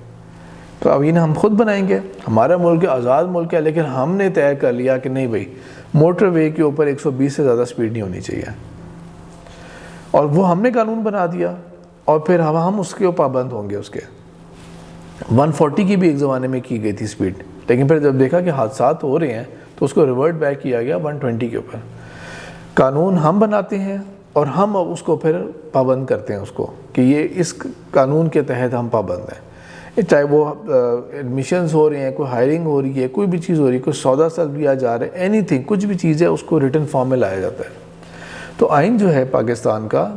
قوانین ہم خود بنائیں گے، ہمارا ملک آزاد ملک ہے، لیکن ہم نے طے کر لیا کہ نہیں بھائی موٹر وے کے اوپر 120 سے زیادہ سپیڈ نہیں ہونی چاہیے، اور وہ ہم نے قانون بنا دیا، اور پھر ہم اس کے پابند ہوں گے. اس کے 140 کی بھی ایک زمانے میں کی گئی تھی سپیڈ، لیکن پھر جب دیکھا کہ حادثات ہو رہے ہیں تو اس کو ریورٹ بیک کیا گیا 120 کے اوپر. قانون ہم بناتے ہیں اور ہم اس کو پھر پابند کرتے ہیں اس کو کہ یہ اس قانون کے تحت ہم پابند ہیں. چاہے وہ ایڈمیشنز ہو رہے ہیں، کوئی ہائرنگ ہو رہی ہے، کوئی بھی چیز ہو رہی ہے، کوئی سودا سلب لیا جا رہا ہے، اینی تھنگ، کچھ بھی چیز ہے اس کو ریٹن فارم میں لایا جاتا ہے. تو آئین جو ہے پاکستان کا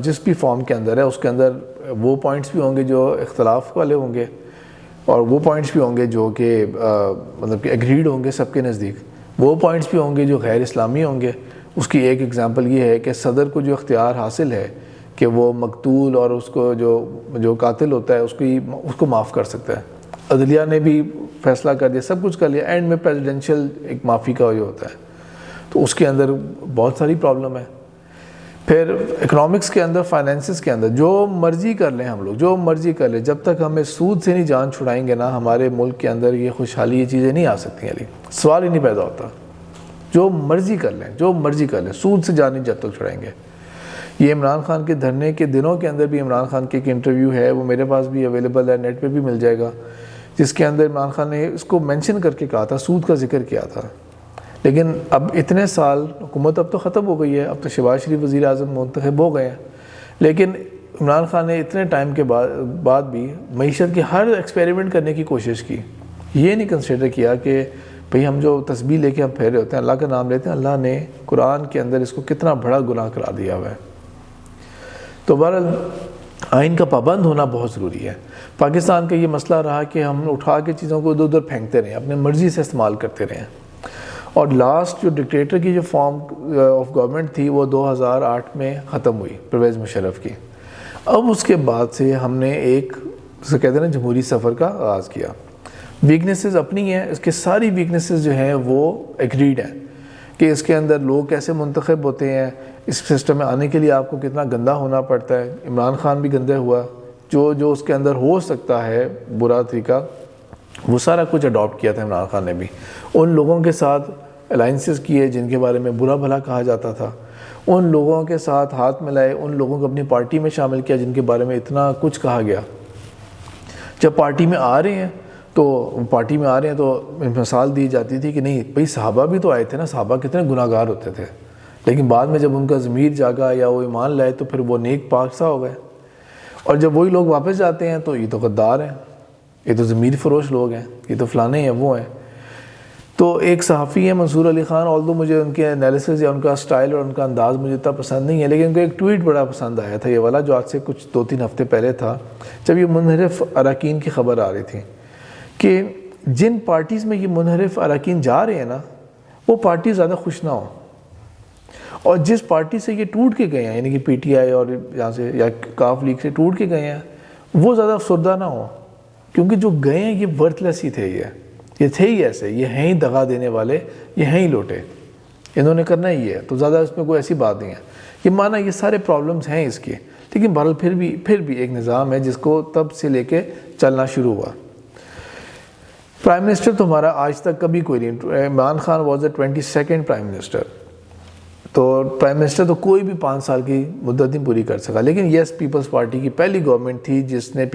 جس بھی فارم کے اندر ہے، اس کے اندر وہ پوائنٹس بھی ہوں گے جو اختلاف والے ہوں گے، اور وہ پوائنٹس بھی ہوں گے جو کہ مطلب کہ ایگریڈ ہوں گے سب کے نزدیک، وہ پوائنٹس بھی ہوں گے جو غیر اسلامی ہوں گے. اس کی ایک ایگزامپل یہ ہے کہ صدر کو جو اختیار حاصل ہے کہ وہ مقتول اور اس کو جو قاتل ہوتا ہے اس کو معاف کر سکتا ہے. عدلیہ نے بھی فیصلہ کر دیا، سب کچھ کر لیا، اینڈ میں پریزیڈنشل ایک معافی کا یہ ہوتا ہے. تو اس کے اندر بہت ساری پرابلم ہے. پھر اکنامکس کے اندر، فائنینسز کے اندر جو مرضی کر لیں ہم لوگ، جو مرضی کر لیں، جب تک ہمیں سود سے نہیں جان چھڑائیں گے نا ہمارے ملک کے اندر یہ خوشحالی، یہ چیزیں نہیں آ سکتی. علی سوال ہی نہیں پیدا ہوتا. جو مرضی کر لیں، جو مرضی کر لیں، سود سے جان نہیں جب تک چھڑائیں گے. یہ عمران خان کے دھرنے کے دنوں کے اندر بھی عمران خان کی ایک انٹرویو ہے، وہ میرے پاس بھی اویلیبل ہے، نیٹ پہ بھی مل جائے گا، جس کے اندر عمران خان نے اس کو مینشن کر کے کہا تھا، سود کا ذکر کیا تھا. لیکن اب اتنے سال حکومت اب تو ختم ہو گئی ہے، اب تو شہباز شریف وزیر اعظم منتخب ہو گئے ہیں، لیکن عمران خان نے اتنے ٹائم کے بعد بھی معیشت کی ہر ایکسپیریمنٹ کرنے کی کوشش کی. یہ نہیں کنسیڈر کیا کہ بھئی ہم جو تسبیح لے کے ہم پھیر رہے ہوتے ہیں، اللہ کا نام لیتے ہیں، اللہ نے قرآن کے اندر اس کو کتنا بڑا گناہ قرار دیا ہوا ہے. تو بہرحال آئین کا پابند ہونا بہت ضروری ہے. پاکستان کا یہ مسئلہ رہا کہ ہم اٹھا کے چیزوں کو ادھر ادھر پھینکتے رہے، اپنے مرضی سے استعمال کرتے رہے. اور لاسٹ جو ڈکٹیٹر کی جو فارم آف گورنمنٹ تھی وہ 2008 میں ختم ہوئی، پرویز مشرف کی. اب اس کے بعد سے ہم نے ایک جسے کہتے ہیں نا جمہوری سفر کا آغاز کیا. ویکنیسز اپنی ہیں، اس کے ساری ویکنیسز جو ہیں وہ ایگریڈ ہیں کہ اس کے اندر لوگ کیسے منتخب ہوتے ہیں، اس سسٹم میں آنے کے لیے آپ کو کتنا گندا ہونا پڑتا ہے. عمران خان بھی گندے ہوا، جو اس کے اندر ہو سکتا ہے برا طریقہ وہ سارا کچھ اڈاپٹ کیا تھا عمران خان نے بھی. ان لوگوں کے ساتھ الائنسز کیے جن کے بارے میں برا بھلا کہا جاتا تھا، ان لوگوں کے ساتھ ہاتھ ملائے، ان لوگوں کو اپنی پارٹی میں شامل کیا جن کے بارے میں اتنا کچھ کہا گیا. جب پارٹی میں آ رہے ہیں تو مثال دی جاتی تھی کہ نہیں بھئی صحابہ بھی تو آئے تھے نا، صحابہ کتنے گناہ گار ہوتے تھے، لیکن بعد میں جب ان کا ضمیر جاگا یا وہ ایمان لائے تو پھر وہ نیک پاک سا ہو گئے. اور جب وہی لوگ واپس جاتے ہیں تو یہ تو غدار ہیں، یہ تو ضمیر فروش لوگ ہیں، یہ تو فلانے ہیں، وہ ہیں. تو ایک صحافی ہے منصور علی خان، although مجھے ان کے انالیسز یا ان کا سٹائل اور ان کا انداز مجھے اتنا پسند نہیں ہے، لیکن ان کو ایک ٹویٹ بڑا پسند آیا تھا یہ والا، جو آج سے کچھ 2-3 ہفتے پہلے تھا، جب یہ منحرف اراکین کی خبر آ رہی تھی کہ جن پارٹیز میں یہ منحرف اراکین جا رہے ہیں نا، وہ پارٹی زیادہ خوش نہ ہوں، اور جس پارٹی سے یہ ٹوٹ کے گئے ہیں، یعنی کہ پی ٹی آئی اور یہاں سے یا کاف لیگ سے ٹوٹ کے گئے ہیں، وہ زیادہ افسردہ نہ ہوں، کیونکہ جو گئے ہیں یہ ورتھ لیس ہی تھے، یہ تھے ہی ایسے، یہ ہیں ہی دغا دینے والے، یہ ہیں ہی لوٹے، انہوں نے کرنا ہی ہے، تو زیادہ اس میں کوئی ایسی بات نہیں ہے۔ یہ مانا یہ سارے پرابلمز ہیں اس کے، لیکن بہرحال پھر بھی ایک نظام ہے جس کو تب سے لے کے چلنا شروع ہوا۔ پرائم منسٹر تو ہمارا آج تک کبھی کوئی نہیں، Imran Khan was the 22nd prime minister, تو پرائم منسٹر تو کوئی بھی 5 سال کی مدت نہیں پوری کر سکا، لیکن یس پیپلز پارٹی کی پہلی گورنمنٹ تھی جس نے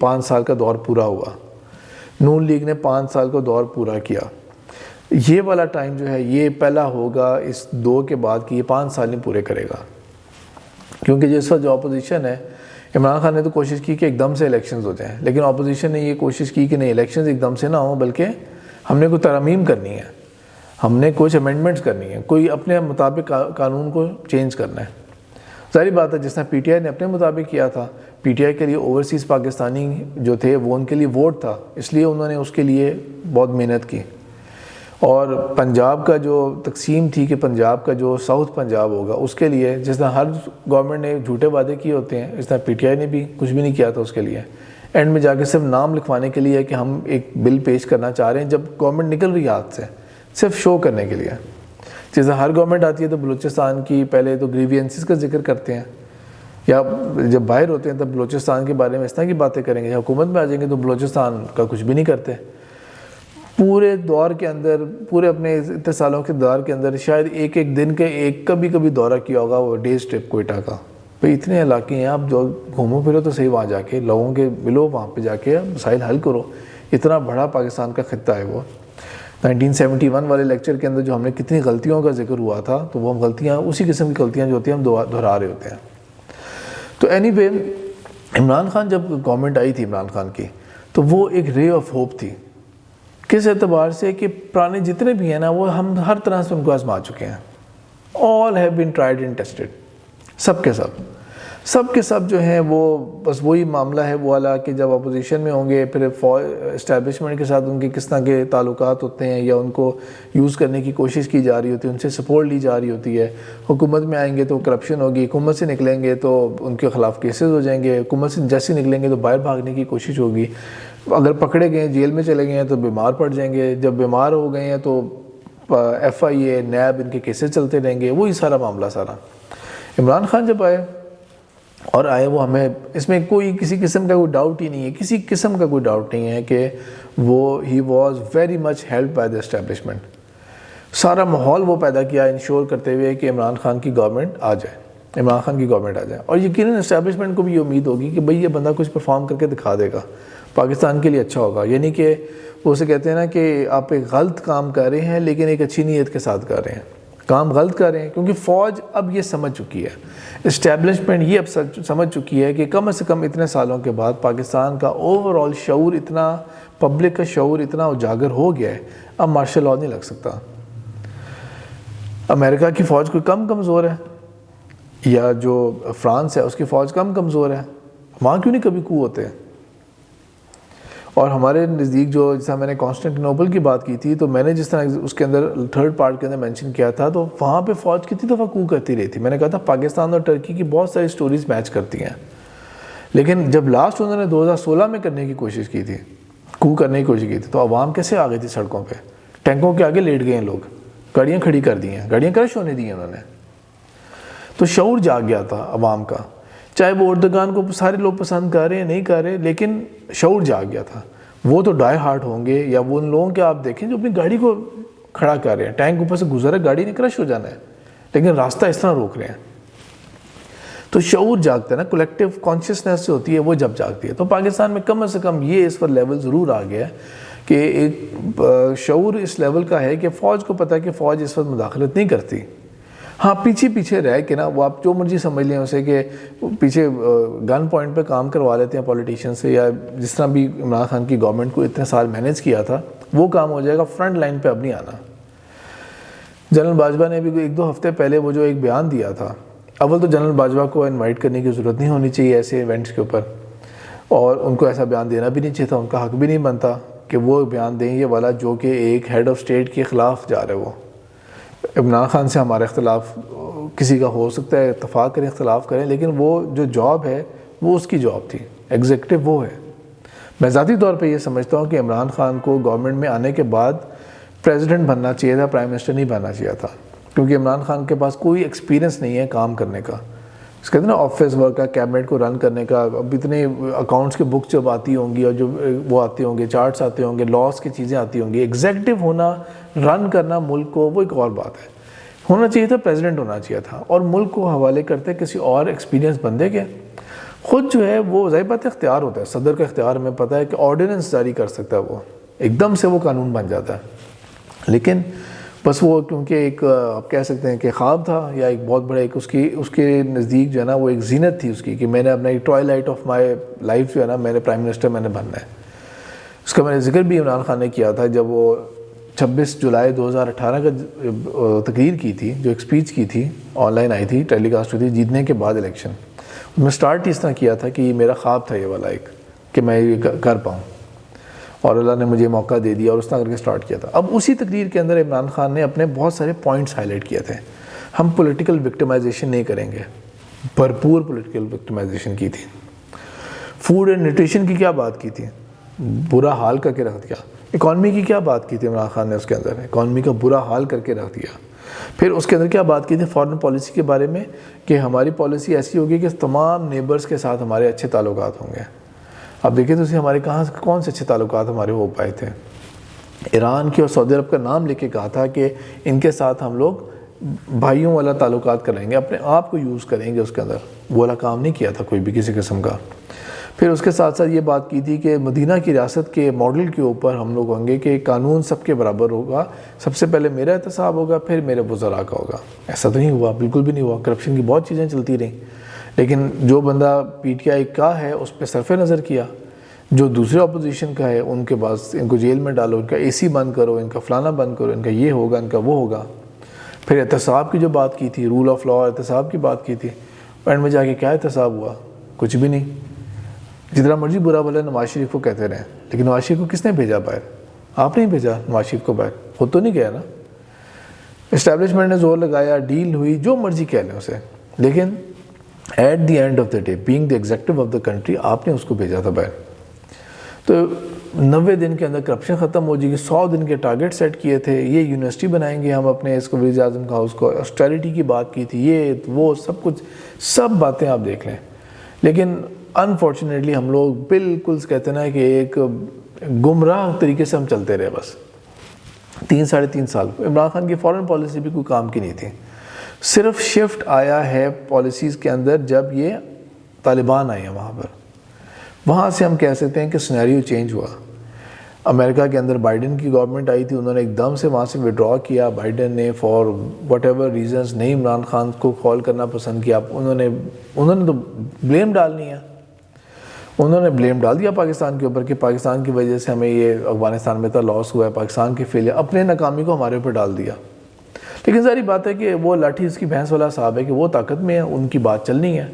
5 سال کا دور پورا ہوا، نون لیگ نے 5 سال کو دور پورا کیا۔ یہ والا ٹائم جو ہے یہ پہلا ہوگا اس 2 کے بعد کہ یہ 5 سال نہیں پورے کرے گا، کیونکہ جس وقت جو اپوزیشن ہے، عمران خان نے تو کوشش کی کہ ایک دم سے الیکشنز ہو جائیں، لیکن اپوزیشن نے یہ کوشش کی کہ نہیں، الیکشنز ایک دم سے نہ ہوں، بلکہ ہم نے کوئی ترامیم کرنی ہے، ہم نے کچھ امینڈمنٹس کرنی ہے، کوئی اپنے مطابق قانون کو چینج کرنا ہے۔ ظاہری بات ہے جس طرح پی ٹی آئی نے اپنے مطابق کیا تھا، پی ٹی آئی کے لیے اوورسیز پاکستانی جو تھے وہ ان کے لیے ووٹ تھا، اس لیے انہوں نے اس کے لیے بہت محنت کی، اور پنجاب کا جو تقسیم تھی کہ پنجاب کا جو ساؤتھ پنجاب ہوگا اس کے لیے، جس طرح ہر گورنمنٹ نے جھوٹے وعدے کیے ہوتے ہیں، اس طرح پی ٹی آئی نے بھی کچھ بھی نہیں کیا تھا اس کے لیے، اینڈ میں جا کے صرف نام لکھوانے کے لیے کہ ہم ایک بل پیش کرنا چاہ رہے ہیں، جب گورنمنٹ نکل رہی ہے ہاتھ سے، صرف شو کرنے کے لیے۔ جیسے ہر گورنمنٹ آتی ہے تو بلوچستان کی پہلے تو گریوینسز کا ذکر کرتے ہیں، یا جب باہر ہوتے ہیں تب بلوچستان کے بارے میں اس طرح کی باتیں کریں گے، حکومت میں آ جائیں گے تو بلوچستان کا کچھ بھی نہیں کرتے۔ پورے دور کے اندر، پورے اپنے اتنے سالوں کے دور کے اندر شاید ایک دن کے کبھی دورہ کیا ہوگا وہ ڈیز ٹرپ کوئٹہ کا۔ بھئی اتنے علاقے ہیں، آپ جو گھومو پھرو تو صحیح وہاں جا کے، لوگوں کے ملو، وہاں پہ جا کے مسائل حل کرو، اتنا بڑا پاکستان کا خطہ ہے وہ۔ 1971 والے لیکچر کے اندر جو ہم نے کتنی غلطیوں کا ذکر ہوا تھا، تو وہ ہم غلطیاں، اسی قسم کی غلطیاں جو ہوتی ہیں ہم دہرا رہے ہوتے ہیں۔ تو اینی وے، عمران خان جب گورنمنٹ آئی تھی عمران خان کی، تو وہ ایک رے آف ہوپ تھی، کس اعتبار سے کہ پرانے جتنے بھی ہیں نا، وہ ہم ہر طرح سے ان کو آزما چکے ہیں، all have been tried and tested، سب کے سب جو ہیں وہ بس وہی معاملہ ہے وہ والا کہ جب اپوزیشن میں ہوں گے، پھر اسٹیبلشمنٹ کے ساتھ ان کے کس طرح کے تعلقات ہوتے ہیں، یا ان کو یوز کرنے کی کوشش کی جا رہی ہوتی ہے، ان سے سپورٹ لی جا رہی ہوتی ہے۔ حکومت میں آئیں گے تو کرپشن ہوگی، حکومت سے نکلیں گے تو ان کے خلاف کیسز ہو جائیں گے، حکومت سے جیسے نکلیں گے تو باہر بھاگنے کی کوشش ہوگی، اگر پکڑے گئے جیل میں چلے گئے ہیں تو بیمار پڑ جائیں گے، جب بیمار ہو گئے ہیں تو ایف آئی اے، نیب، ان کے کیسز چلتے رہیں گے، وہی سارا معاملہ سارا۔ عمران خان جب آئے وہ ہمیں اس میں کوئی کسی قسم کا کوئی ڈاؤٹ ہی نہیں ہے، کسی قسم کا کوئی ڈاؤٹ نہیں ہے کہ وہ he was very much help by the establishment. سارا ماحول وہ پیدا کیا انشور کرتے ہوئے کہ عمران خان کی گورنمنٹ آ جائے، اور یقیناً اسٹیبلشمنٹ کو بھی یہ امید ہوگی کہ بھئی یہ بندہ کچھ پرفارم کر کے دکھا دے گا، پاکستان کے لیے اچھا ہوگا، یعنی کہ وہ اسے کہتے ہیں نا کہ آپ ایک غلط کام کر رہے ہیں لیکن ایک اچھی نیت کے ساتھ کر رہے ہیں، کام غلط کر رہے ہیں، کیونکہ فوج اب یہ سمجھ چکی ہے، اسٹیبلشمنٹ یہ اب سمجھ چکی ہے کہ کم سے کم اتنے سالوں کے بعد پاکستان کا اوور آل شعور اتنا، پبلک کا شعور اتنا اجاگر ہو گیا ہے، اب مارشل لاء نہیں لگ سکتا۔ امریکہ کی فوج کوئی کم کمزور ہے، یا جو فرانس ہے اس کی فوج کم کمزور ہے، وہاں کیوں نہیں کبھی کو ہوتے؟ اور ہمارے نزدیک جو جیسا میں نے کانسٹنٹینوپل کی بات کی تھی، تو میں نے جس طرح اس کے اندر 3rd پارٹ کے اندر مینشن کیا تھا، تو وہاں پہ فوج کتنی دفعہ کو کرتی رہی تھی۔ میں نے کہا تھا پاکستان اور ٹرکی کی بہت ساری سٹوریز میچ کرتی ہیں، لیکن جب لاسٹ انہوں نے 2016 میں کرنے کی کوشش کی تھی، کو کرنے کی کوشش کی تھی، تو عوام کیسے آ گئی تھی سڑکوں پہ؟ ٹینکوں کے آگے لیٹ گئے ہیں لوگ، گاڑیاں کھڑی کر دی ہیں، گاڑیاں کرش ہونے دی ہیں انہوں نے۔ تو شعور جاگ گیا تھا عوام کا، چاہے وہ اردگان کو سارے لوگ پسند کر رہے ہیں نہیں کر رہے، لیکن شعور جاگ گیا تھا۔ وہ تو ڈائی ہارٹ ہوں گے، یا وہ ان لوگوں کے آپ دیکھیں جو اپنی گاڑی کو کھڑا کر رہے ہیں، ٹینک اوپر سے گزر ہے، گاڑی نے کرش ہو جانا ہے، لیکن راستہ اس طرح روک رہے ہیں۔ تو شعور جاگتا ہے نا، کولیکٹیو کانشیسنیس جو ہوتی ہے وہ جب جاگتی ہے، تو پاکستان میں کم سے کم یہ اس پر لیول ضرور آ گیا ہے کہ ایک شعور اس لیول کا ہے کہ فوج کو پتہ ہے کہ فوج اس وقت مداخلت نہیں کرتی۔ ہاں پیچھے رہ کے نا، وہ آپ جو مرضی سمجھ لیں اسے کہ پیچھے گن پوائنٹ پہ کام کروا لیتے ہیں پولیٹیشین سے، یا جس طرح بھی عمران خان کی گورنمنٹ کو اتنے سال مینیج کیا تھا، وہ کام ہو جائے گا، فرنٹ لائن پہ اب نہیں آنا۔ جنرل باجوہ نے بھی 1-2 ہفتے پہلے وہ جو ایک بیان دیا تھا، اول تو جنرل باجوہ کو انوائٹ کرنے کی ضرورت نہیں ہونی چاہیے ایسے ایونٹس کے اوپر، اور ان کو ایسا بیان دینا بھی نہیں چاہیے تھا، ان کا حق بھی نہیں بنتا کہ وہ بیان دیں یہ والا جو کہ ایک ہیڈ آف اسٹیٹ کے خلاف جا رہا ہے۔ وہ عمران خان سے ہمارا اختلاف کسی کا ہو سکتا ہے، اتفاق کریں اختلاف کریں، لیکن وہ جو جاب ہے وہ اس کی جاب تھی، ایگزیکٹو وہ ہے۔ میں ذاتی طور پہ یہ سمجھتا ہوں کہ عمران خان کو گورنمنٹ میں آنے کے بعد پریزیڈنٹ بننا چاہیے تھا، پرائم منسٹر نہیں بننا چاہیے تھا، کیونکہ عمران خان کے پاس کوئی ایکسپیرینس نہیں ہے کام کرنے کا، اس کہتے ہیں نا آفس ورک کا، کیبنٹ کو رن کرنے کا۔ اب اتنے اکاؤنٹس کے بکس جب آتی ہوں گی اور جو وہ آتے ہوں گے، چارٹس آتے ہوں گے، لاس کی چیزیں آتی ہوں گی، ایگزیکٹو ہونا، رن کرنا ملک کو، وہ ایک اور بات ہے۔ ہونا چاہیے تھا پریزیڈنٹ ہونا چاہیے تھا، اور ملک کو حوالے کرتے کسی اور ایکسپیرینس بندے کے۔ خود جو ہے وہ ظاہر بات اختیار ہوتا ہے، صدر کا اختیار ہمیں پتہ ہے کہ آرڈیننس جاری کر سکتا ہے، وہ ایک دم سے وہ قانون بن جاتا ہے، لیکن بس وہ کیونکہ ایک آپ کہہ سکتے ہیں کہ خواب تھا، یا ایک بہت بڑا ایک اس کے نزدیک جو ہے نا وہ ایک زینت تھی اس کی، کہ میں نے اپنا ایک ٹوائلائٹ آف مائی لائف جو ہے نا، میں نے پرائم منسٹر میں نے بننا ہے۔ اس کا میں نے ذکر بھی عمران خان نے کیا تھا جب وہ 26 جولائی 2018 کا تقریر کی تھی، جو ایک اسپیچ کی تھی، آن لائن آئی تھی، ٹیلی کاسٹ ہوئی تھی، جیتنے کے بعد الیکشن۔ میں سٹارٹ اس طرح کیا تھا کہ یہ میرا خواب تھا یہ والا ایک، کہ میں یہ کر پاؤں، اور اللہ نے مجھے موقع دے دیا، اور اس طرح کر کے سٹارٹ کیا تھا۔ اب اسی تقریر کے اندر عمران خان نے اپنے بہت سارے پوائنٹس ہائی لائٹ کیے تھے۔ ہم پولیٹیکل وکٹمائزیشن نہیں کریں گے، بھرپور پولیٹیکل وکٹمائزیشن کی تھی۔ فوڈ اینڈ نیوٹریشن کی کیا بات کی تھی، برا حال کر کے رکھ دیا۔ اکانومی کی کیا بات کی تھی عمران خان نے، اس کے اندر اکانومی کا برا حال کر کے رکھ دیا۔ پھر اس کے اندر کیا بات کی تھی فارن پالیسی کے بارے میں، کہ ہماری پالیسی ایسی ہوگی کہ تمام نیبرز کے ساتھ ہمارے اچھے تعلقات ہوں گے۔ اب دیکھیں تو ہمارے کون سے اچھے تعلقات ہمارے ہو پائے تھے۔ ایران کی اور سعودی عرب کا نام لے کے کہا تھا کہ ان کے ساتھ ہم لوگ بھائیوں والا تعلقات کریں گے، اپنے آپ کو یوز کریں گے، اس کے اندر وہ والا کام نہیں کیا تھا کوئی بھی کسی قسم کا۔ پھر اس کے ساتھ ساتھ یہ بات کی تھی کہ مدینہ کی ریاست کے ماڈل کے اوپر ہم لوگ ہوں گے کہ قانون سب کے برابر ہوگا، سب سے پہلے میرا احتساب ہوگا، پھر میرے وزراء کا ہوگا۔ ایسا تو نہیں ہوا، بالکل بھی نہیں ہوا، کرپشن کی بہت چیزیں چلتی رہیں، لیکن جو بندہ پی ٹی آئی کا ہے اس پہ صرف نظر کیا، جو دوسرے اپوزیشن کا ہے ان کے پاس ان کو جیل میں ڈالو، ان کا اے سی بند کرو، ان کا فلانا بند کرو، ان کا یہ ہوگا، ان کا وہ ہوگا۔ پھر احتساب کی جو بات کی تھی، رول آف لا اور احتساب کی بات کی تھی، اینڈ میں جا کے کیا احتساب ہوا؟ کچھ بھی نہیں۔ جتنا مرضی برا بھلا نواز شریف کو کہتے رہیں، لیکن نواز شریف کو کس نے بھیجا باہر؟ آپ نے بھیجا نواز شریف کو باہر، خود تو نہیں گیا نا۔ اسٹیبلشمنٹ نے زور لگایا، ڈیل ہوئی، جو مرضی کہہ لیں اسے، لیکن at the end of the day being the executive of the country آپ نے اس کو بھیجا تھا باہر۔ تو 90 دن کے اندر کرپشن ختم ہو جائے گی، 100 دن کے ٹارگٹ سیٹ کیے تھے، یہ یونیورسٹی بنائیں گے ہم اپنے، اس کو وزیر اعظم کا اس کو آسٹیرٹی کی بات کی تھی، یہ وہ سب کچھ، سب باتیں آپ دیکھ لیں، لیکن انفارچونیٹلی ہم لوگ بالکل کہتے ہیں نا کہ ایک گمراہ طریقے سے ہم چلتے رہے بس 3-3.5 سال۔ عمران خان کی فارن پالیسی بھی کوئی کام کی نہیں تھی، صرف شفٹ آیا ہے پالیسیز کے اندر جب یہ طالبان آئے ہیں وہاں سے ہم کہہ سکتے ہیں کہ سینیریو چینج ہوا۔ امریکہ کے اندر بائیڈن کی گورنمنٹ آئی تھی، انہوں نے ایک دم سے وہاں سے وڈرا کیا، بائیڈن نے فار واٹ ایور ریزنز نہیں عمران خان کو کال کرنا پسند کیا، انہوں نے تو بلیم ڈالنی ہے، انہوں نے بلیم ڈال دیا پاکستان کے اوپر کہ پاکستان کی وجہ سے ہمیں یہ افغانستان میں اتنا لاس ہوا ہے، پاکستان کی فیلئر، اپنے ناکامی کو ہمارے اوپر ڈال دیا۔ لیکن ظاہری بات ہے کہ وہ لاٹھی اس کی بھینس والا صاحب ہے کہ وہ طاقت میں ہے، ان کی بات چلنی ہے،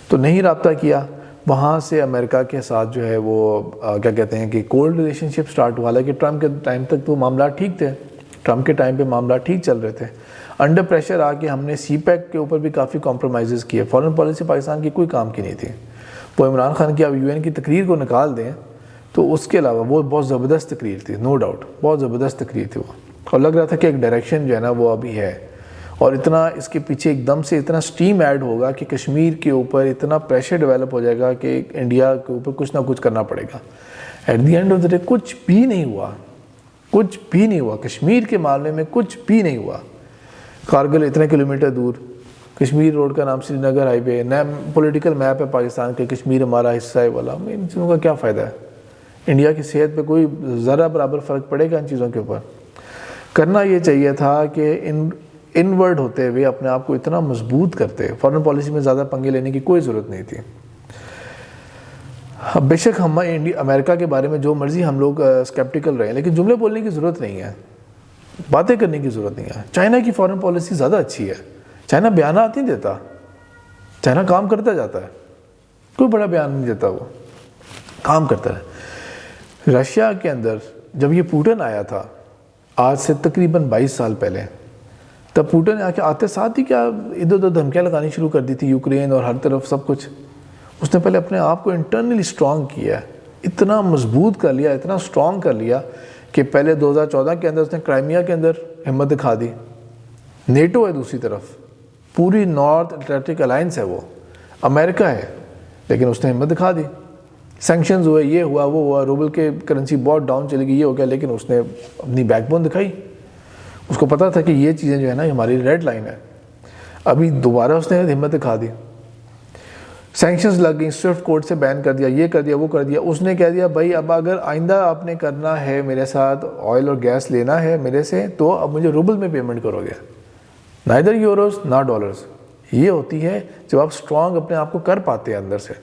تو نہیں رابطہ کیا۔ وہاں سے امریکہ کے ساتھ جو ہے وہ کیا کہتے ہیں کہ کولڈ ریلیشن شپ سٹارٹ ہوا، حالانکہ ٹرمپ کے ٹائم تک تو معاملات ٹھیک تھے، ٹرمپ کے ٹائم پہ معاملات ٹھیک چل رہے تھے۔ انڈر پریشر آ کے ہم نے سی پیک کے اوپر بھی کافی کمپرومائزز کیے، فارن پالیسی پاکستان کی کوئی کام کی نہیں تھی۔ وہ عمران خان کی اب یو این کی تقریر کو نکال دیں تو اس کے علاوہ وہ بہت زبردست تقریر تھی، نو ڈاؤٹ بہت زبردست تقریر تھی وہ، اور لگ رہا تھا کہ ایک ڈائریکشن جو ہے نا وہ ابھی ہے، اور اتنا اس کے پیچھے ایک دم سے اتنا سٹیم ایڈ ہوگا کہ کشمیر کے اوپر اتنا پریشر ڈیولپ ہو جائے گا کہ انڈیا کے اوپر کچھ نہ کچھ کرنا پڑے گا۔ At the end of the day کچھ بھی نہیں ہوا، کچھ بھی نہیں ہوا، کشمیر کے معاملے میں کچھ بھی نہیں ہوا۔ کارگل اتنے کلومیٹر دور، کشمیر روڈ کا نام سری نگر ہائی وے، پولیٹیکل میپ ہے پاکستان کے، کشمیر ہمارا حصہ ہے والا، ان چیزوں کا کیا فائدہ ہے؟ انڈیا کی صحت پہ کوئی ذرا برابر فرق پڑے گا ان چیزوں کے اوپر؟ کرنا یہ چاہیے تھا کہ انورڈ ہوتے ہوئے اپنے آپ کو اتنا مضبوط کرتے، فارن پالیسی میں زیادہ پنگے لینے کی کوئی ضرورت نہیں تھی۔ بے شک ہم امریکہ کے بارے میں جو مرضی ہم لوگ اسکیپٹیکل رہے ہیں، لیکن جملے بولنے کی ضرورت نہیں ہے، باتیں کرنے کی ضرورت نہیں ہے۔ چائنا کی فارن پالیسی زیادہ اچھی ہے، چائنا بیانات نہیں دیتا، چائنا کام کرتا جاتا ہے، کوئی بڑا بیان نہیں دیتا، وہ کام کرتا ہے۔ رشیا کے اندر جب یہ پوٹن آیا تھا آج سے تقریباً 22 سال پہلے، تب پوٹن آتے ساتھ ہی کیا ادھر ادھر دھمکیاں لگانی شروع کر دی تھی، یوکرین اور ہر طرف سب کچھ۔ اس نے پہلے اپنے آپ کو انٹرنلی سٹرونگ کیا، اتنا مضبوط کر لیا، اتنا سٹرونگ کر لیا کہ پہلے 2014 کے اندر اس نے کرائمیا کے اندر ہمت دکھا دی۔ نیٹو ہے دوسری طرف، پوری نارتھ اٹلانٹک الائنس ہے، وہ امریکہ ہے، لیکن اس نے ہمت دکھا دی۔ سینکشنز ہوئے، یہ ہوا وہ ہوا، روبل کے کرنسی بہت ڈاؤن چلی گئی، یہ ہو گیا، لیکن اس نے اپنی بیک بون دکھائی۔ اس کو پتا تھا کہ یہ چیزیں جو ہے نا ہماری ریڈ لائن ہے۔ ابھی دوبارہ اس نے ہمت دکھا دی، سینکشنز لگ گئی، سوئفٹ کوڈ سے بین کر دیا، یہ کر دیا وہ کر دیا۔ اس نے کہہ دیا بھائی اب اگر آئندہ آپ نے کرنا ہے میرے ساتھ آئل اور گیس لینا ہے میرے سے، تو اب مجھے روبل میں پیمنٹ کرو گے، نائدر یوروز نہ ڈالرز۔ یہ ہوتی ہے جب آپ سٹرونگ اپنے آپ کو کر پاتے ہیں اندر سے۔